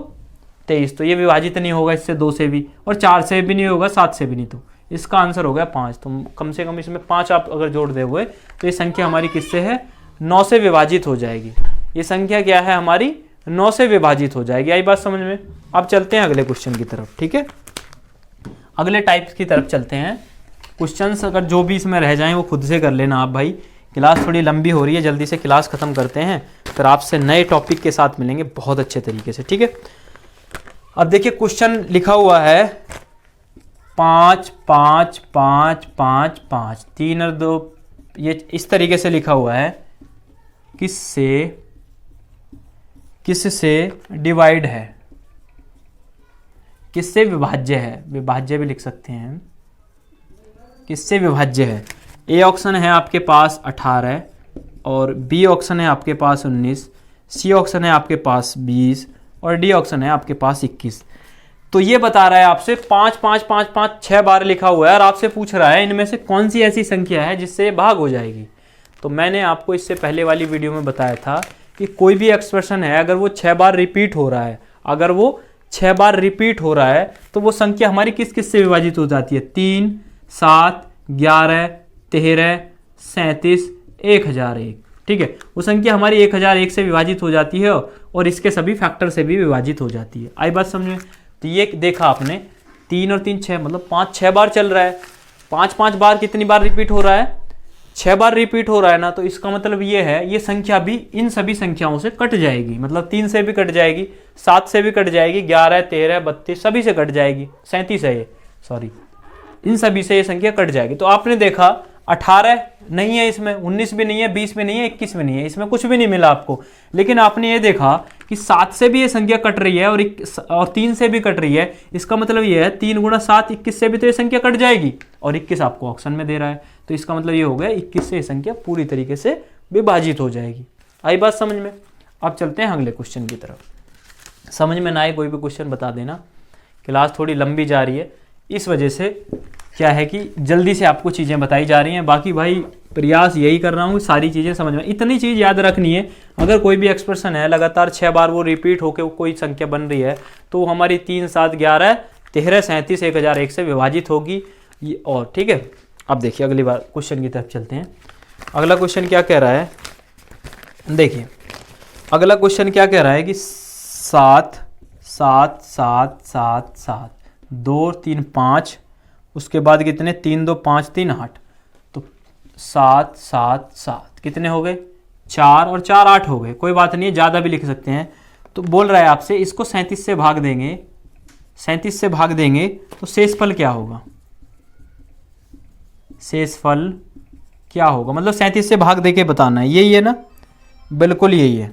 23, तो ये विभाजित नहीं होगा इससे, 2 से भी, और 4 से भी नहीं होगा, 7 से भी नहीं, तो इसका आंसर हो गया 5। तो कम से कम इसमें 5 आप अगर जोड़ दे हुए तो ये संख्या हमारी किससे है, 9 से विभाजित हो जाएगी। ये संख्या क्या है हमारी, 9 से विभाजित हो जाएगी। आई बात समझ में। अब चलते हैं अगले क्वेश्चन की तरफ, ठीक है, अगले टाइप्स की तरफ चलते हैं। क्वेश्चंस अगर जो भी इसमें रह जाएं वो खुद से कर लेना आप भाई, क्लास थोड़ी लंबी हो रही है, जल्दी से क्लास खत्म करते हैं, फिर आपसे नए टॉपिक के साथ मिलेंगे बहुत अच्छे तरीके से, ठीक है। अब देखिए क्वेश्चन लिखा हुआ है 5 5 5 5 5, 3 और 2, ये इस तरीके से लिखा हुआ है, किससे डिवाइड है, किससे विभाज्य है, विभाज्य भी लिख सकते हैं, किससे विभाज्य है। ए ऑप्शन है आपके पास 18 और बी ऑप्शन है आपके पास 19, सी ऑप्शन है आपके पास 20 और डी ऑप्शन है आपके पास 21। तो ये बता रहा है आपसे 5 5 5 5 6 बार लिखा हुआ है और आपसे पूछ रहा है इनमें से कौन सी ऐसी संख्या है जिससे ये भाग हो जाएगी। तो मैंने आपको इससे पहले वाली वीडियो में बताया था कि कोई भी एक्सप्रेशन है अगर वो 6 बार रिपीट हो रहा है, अगर वो 6 बार रिपीट हो रहा है तो वो संख्या हमारी किस किस से विभाजित हो जाती है, 3 7 11 13 37 1001, ठीक है। वो संख्या हमारी 1001 से विभाजित हो जाती है और इसके सभी फैक्टर से भी विभाजित हो जाती है। आई बात समझ में। तो ये देखा आपने 3 और 3 6, मतलब 5 6 बार चल रहा है, 5 5 बार कितनी बार रिपीट हो रहा है, 6 बार रिपीट हो रहा है ना। तो इसका मतलब ये है ये संख्या भी इन सभी संख्याओं से कट जाएगी, मतलब 3 से भी कट जाएगी, 7 से भी कट जाएगी, 11 13 32 सभी से कट जाएगी, 37 है ये, सॉरी, इन सभी से ये संख्या कट जाएगी। तो आपने देखा 18 नहीं है इसमें, 19 भी नहीं है, 20 भी नहीं है, 21 भी नहीं है, इसमें कुछ भी नहीं मिला आपको। लेकिन आपने ये देखा कि 7 से भी ये संख्या कट रही है और 3 से भी कट रही है। इसका मतलब ये है 3 गुणा 7 21 से भी तो ये संख्या कट जाएगी और 21 आपको ऑप्शन में दे रहा है। तो इसका मतलब ये हो गया 21 से ये संख्या पूरी तरीके से विभाजित हो जाएगी। आई बात समझ में। अब चलते हैं अगले क्वेश्चन की तरफ। समझ में ना आए कोई भी क्वेश्चन बता देना, क्लास थोड़ी लंबी जा रही है, इस वजह से क्या है कि जल्दी से आपको चीज़ें बताई जा रही हैं। बाकी भाई प्रयास यही कर रहा हूँ सारी चीज़ें समझ में, इतनी चीज़ याद रखनी है। अगर कोई भी एक्सप्रेशन है लगातार 6 बार वो रिपीट होकर कोई संख्या बन रही है तो वो हमारी 3 7 11 13 37 1001 से विभाजित होगी और, ठीक है। अब देखिए अगली बार क्वेश्चन की तरफ चलते हैं। अगला क्वेश्चन क्या कह रहा है, देखिए अगला क्वेश्चन क्या कह रहा है कि 7 7 7 7 7 2 3 5, उसके बाद कितने 3 2 5 3 8, तो 7 7 7 कितने हो गए 4 और 4 8 हो गए। कोई बात नहीं है, ज़्यादा भी लिख सकते हैं। तो बोल रहा है आपसे इसको 37 से भाग देंगे, 37 से भाग देंगे तो शेषफल क्या होगा, शेषफल क्या होगा, मतलब 37 से भाग देके बताना है, यही है ना, बिल्कुल यही है।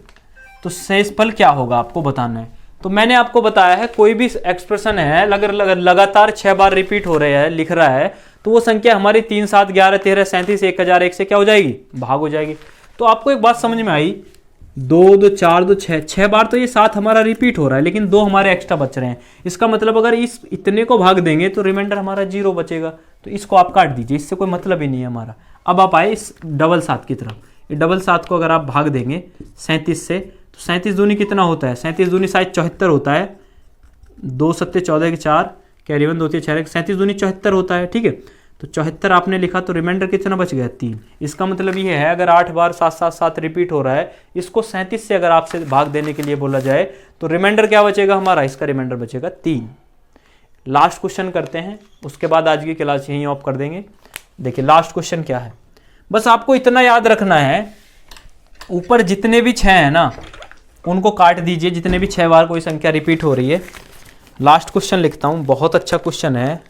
तो शेषफल क्या होगा आपको बताना है। तो मैंने आपको बताया है कोई भी एक्सप्रेशन है लगातार 6 बार रिपीट हो रहा है, लिख रहा है, तो वो संख्या हमारी 3 7 11 13 37 1001 से क्या हो जाएगी, भाग हो जाएगी। तो आपको एक बात समझ में आई, 2 2 4 2 6 बार तो ये 7 हमारा रिपीट हो रहा है, लेकिन 2 हमारे एक्स्ट्रा बच रहे हैं। इसका मतलब अगर इस इतने को भाग देंगे तो रिमाइंडर हमारा 0 बचेगा, तो इसको आप काट दीजिए, इससे कोई मतलब ही नहीं है हमारा। अब आप आए इस डबल 7 की तरफ, ये डबल 7 को अगर आप भाग देंगे 37 से, तो 37 दूनी कितना होता है, 37 दूनी शायद 74 होता है, 2 सत्ते 14 के 4, कैरी 1 2 3 4, 37 दूनी 74 होता है। ठीक है, तो 74 आपने लिखा तो रिमाइंडर कितना बच गया 3। इसका मतलब ये है अगर 8 बार 7 7 7 रिपीट हो रहा है, इसको 37 से अगर आपसे भाग देने के लिए बोला जाए तो रिमाइंडर क्या बचेगा हमारा, इसका रिमाइंडर बचेगा 3। लास्ट क्वेश्चन करते हैं, उसके बाद आज की क्लास यहीं ऑफ कर देंगे। देखिए लास्ट क्वेश्चन क्या है, बस आपको इतना याद रखना है, ऊपर जितने भी 6 हैं ना उनको काट दीजिए, जितने भी 6 बार कोई संख्या रिपीट हो रही है। लास्ट क्वेश्चन लिखता हूँ, बहुत अच्छा क्वेश्चन है,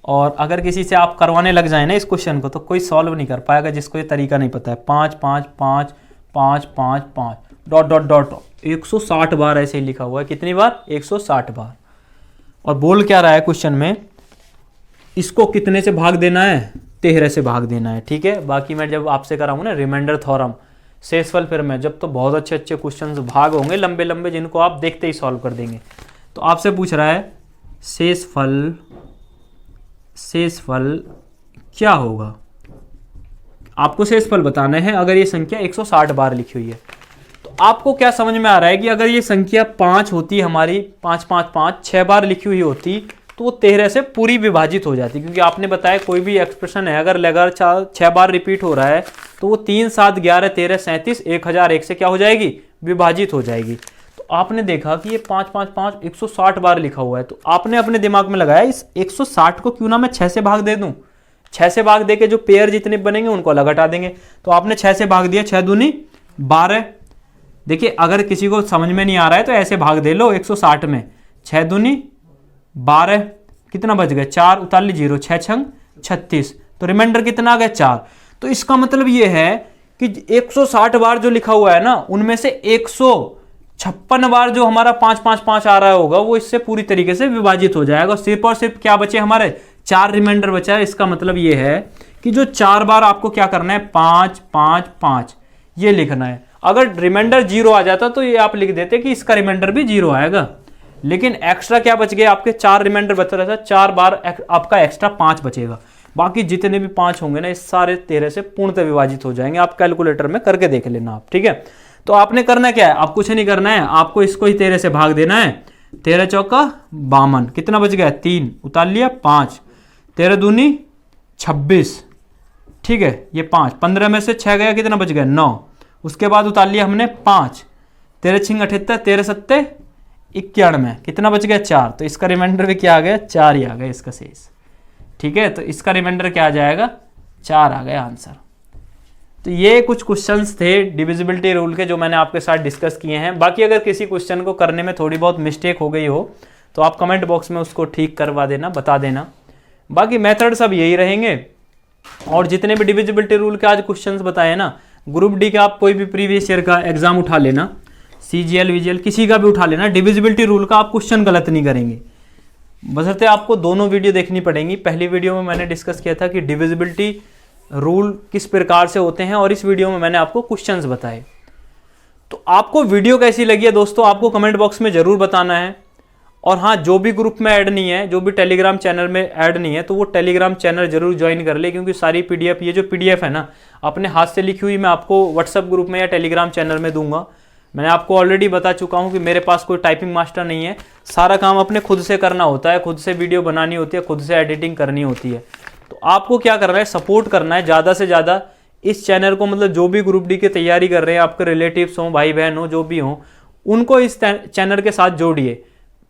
और अगर किसी से आप करवाने लग जाए ना इस क्वेश्चन को तो कोई सॉल्व नहीं कर पाएगा जिसको ये तरीका नहीं पता है। 5 5 5 5 5 5 डॉट डॉट डॉट 160 बार ऐसे ही लिखा हुआ है। कितनी बार, 160 बार। और बोल क्या रहा है क्वेश्चन में, इसको कितने से भाग देना है, 13 से भाग देना है। ठीक है, बाकी मैं जब आपसे कराऊंगा ना रिमाइंडर थ्योरम, शेषफल, फिर मैं जब तो बहुत अच्छे अच्छे क्वेश्चंस भाग होंगे लंबे लंबे, जिनको आप देखते ही सॉल्व कर देंगे। तो आपसे पूछ रहा है शेषफल क्या होगा, आपको शेषफल बताना है। अगर ये संख्या 160 बार लिखी हुई है तो आपको क्या समझ में आ रहा है कि अगर ये संख्या 5 होती हमारी, 5 5 5 6 बार लिखी हुई होती तो वो 13 से पूरी विभाजित हो जाती, क्योंकि आपने बताया कोई भी एक्सप्रेशन है अगर लगातार 6 बार रिपीट हो रहा है तो वो 3 7 11 13 37 1001 से क्या हो जाएगी, विभाजित हो जाएगी। तो आपने देखा कि ये 5 5 5 160 बार लिखा हुआ है, तो आपने अपने दिमाग में लगाया इस 160 को क्यों ना मैं 6 से भाग दे दूं। 6 से भाग दे के जो पेयर जितने बनेंगे उनको अलग हटा देंगे। तो आपने 6 से भाग दिया, 6 दूनी 12। देखिए अगर किसी को समझ में नहीं आ रहा है तो ऐसे भाग दे लो 160 में, 6 दूनी 12, कितना बच गया 4, उतार ली 0, 6 छंग 36, तो रिमाइंडर कितना आ गया 4। तो इसका मतलब ये है कि 160 बार जो लिखा हुआ है ना उनमें से 156 बार जो हमारा 5 5 5 आ रहा होगा वो इससे पूरी तरीके से विभाजित हो जाएगा। सिर्फ और सिर्फ क्या बचे हमारे, 4 रिमाइंडर बचा है। इसका मतलब ये है कि जो 4 बार आपको क्या करना है, 5 5 5 ये लिखना है। अगर रिमाइंडर 0 आ जाता तो ये आप लिख देते कि इसका रिमाइंडर भी 0 आएगा, लेकिन एक्स्ट्रा क्या बच गया, आपके 4 रिमाइंडर बच रहा था, 4 बार आपका एक्स्ट्रा 5 बचेगा। बाकी जितने भी 5 होंगे ना ये सारे 13 से पूर्णतः विभाजित हो जाएंगे। आप कैलकुलेटर में करके देख लेना आप। ठीक है, तो आपने करना क्या है, आप कुछ नहीं करना है, आपको इसको ही 13 से भाग देना है। 13 चौका 52, कितना बच गया 3, उतार लिया 5, 13 दूनी 26। ठीक है, ये 5, 15 में से 6 गया, कितना बच गया 9, उसके बाद उतार लिया हमने 5, 13 छिंग 78, 13 सत्ते 91, कितना बच गया 4। तो इसका रिमाइंडर भी क्या आ गया, 4 ही आ गया इसका शेष। ठीक है, तो इसका रिमाइंडर क्या आ जाएगा, 4 आ गया आंसर। तो ये कुछ क्वेश्चंस थे डिविजिबिलिटी रूल के जो मैंने आपके साथ डिस्कस किए हैं। बाकी अगर किसी क्वेश्चन को करने में थोड़ी बहुत मिस्टेक हो गई हो तो आप कमेंट बॉक्स में उसको ठीक करवा देना, बता देना। बाकी मेथड सब यही रहेंगे, और जितने भी डिविजिबिलिटी रूल के आज क्वेश्चंस बताए ना, ग्रुप डी का आप कोई भी प्रीवियस ईयर का एग्जाम उठा लेना, CGL VGL किसी का भी उठा लेना, डिविजिबिलिटी रूल का आप क्वेश्चन गलत नहीं करेंगे। बशर्ते आपको दोनों वीडियो देखनी पड़ेंगी। पहली वीडियो में मैंने डिस्कस किया था कि डिविजिबिलिटी रूल किस प्रकार से होते हैं, और इस वीडियो में मैंने आपको क्वेश्चंस बताए। तो आपको वीडियो कैसी लगी है दोस्तों, आपको कमेंट बॉक्स में जरूर बताना है। और हाँ, जो भी ग्रुप में ऐड नहीं है, जो भी टेलीग्राम चैनल में ऐड नहीं है, तो वो टेलीग्राम चैनल जरूर ज्वाइन कर ले, क्योंकि सारी PDF, ये जो PDF है ना अपने हाथ से लिखी हुई, मैं आपको व्हाट्सएप ग्रुप में या टेलीग्राम चैनल में दूंगा। मैंने आपको ऑलरेडी बता चुका हूँ कि मेरे पास कोई टाइपिंग मास्टर नहीं है, सारा काम अपने खुद से करना होता है, खुद से वीडियो बनानी होती है, खुद से एडिटिंग करनी होती है। तो आपको क्या करना है, सपोर्ट करना है ज़्यादा से ज़्यादा इस चैनल को। मतलब जो भी ग्रुप डी की तैयारी कर रहे हैं, आपके रिलेटिव्स हों, भाई बहन हो, जो भी हों, उनको इस चैनल के साथ जोड़िए।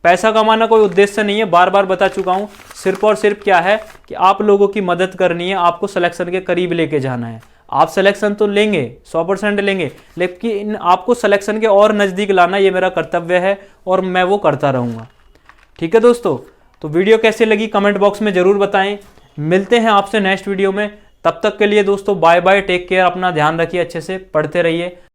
पैसा कमाना कोई उद्देश्य नहीं है, बार बार बता चुका हूँ। सिर्फ और सिर्फ क्या है कि आप लोगों की मदद करनी है, आपको सिलेक्शन के करीब लेके जाना है। आप सिलेक्शन तो लेंगे, 100% लेंगे, लेकिन आपको सिलेक्शन के और नज़दीक लाना, ये मेरा कर्तव्य है और मैं वो करता रहूँगा। ठीक है दोस्तों, तो वीडियो कैसे लगी कमेंट बॉक्स में ज़रूर बताएं। मिलते हैं आपसे नेक्स्ट वीडियो में, तब तक के लिए दोस्तों बाय बाय, टेक केयर, अपना ध्यान रखिए, अच्छे से पढ़ते रहिए।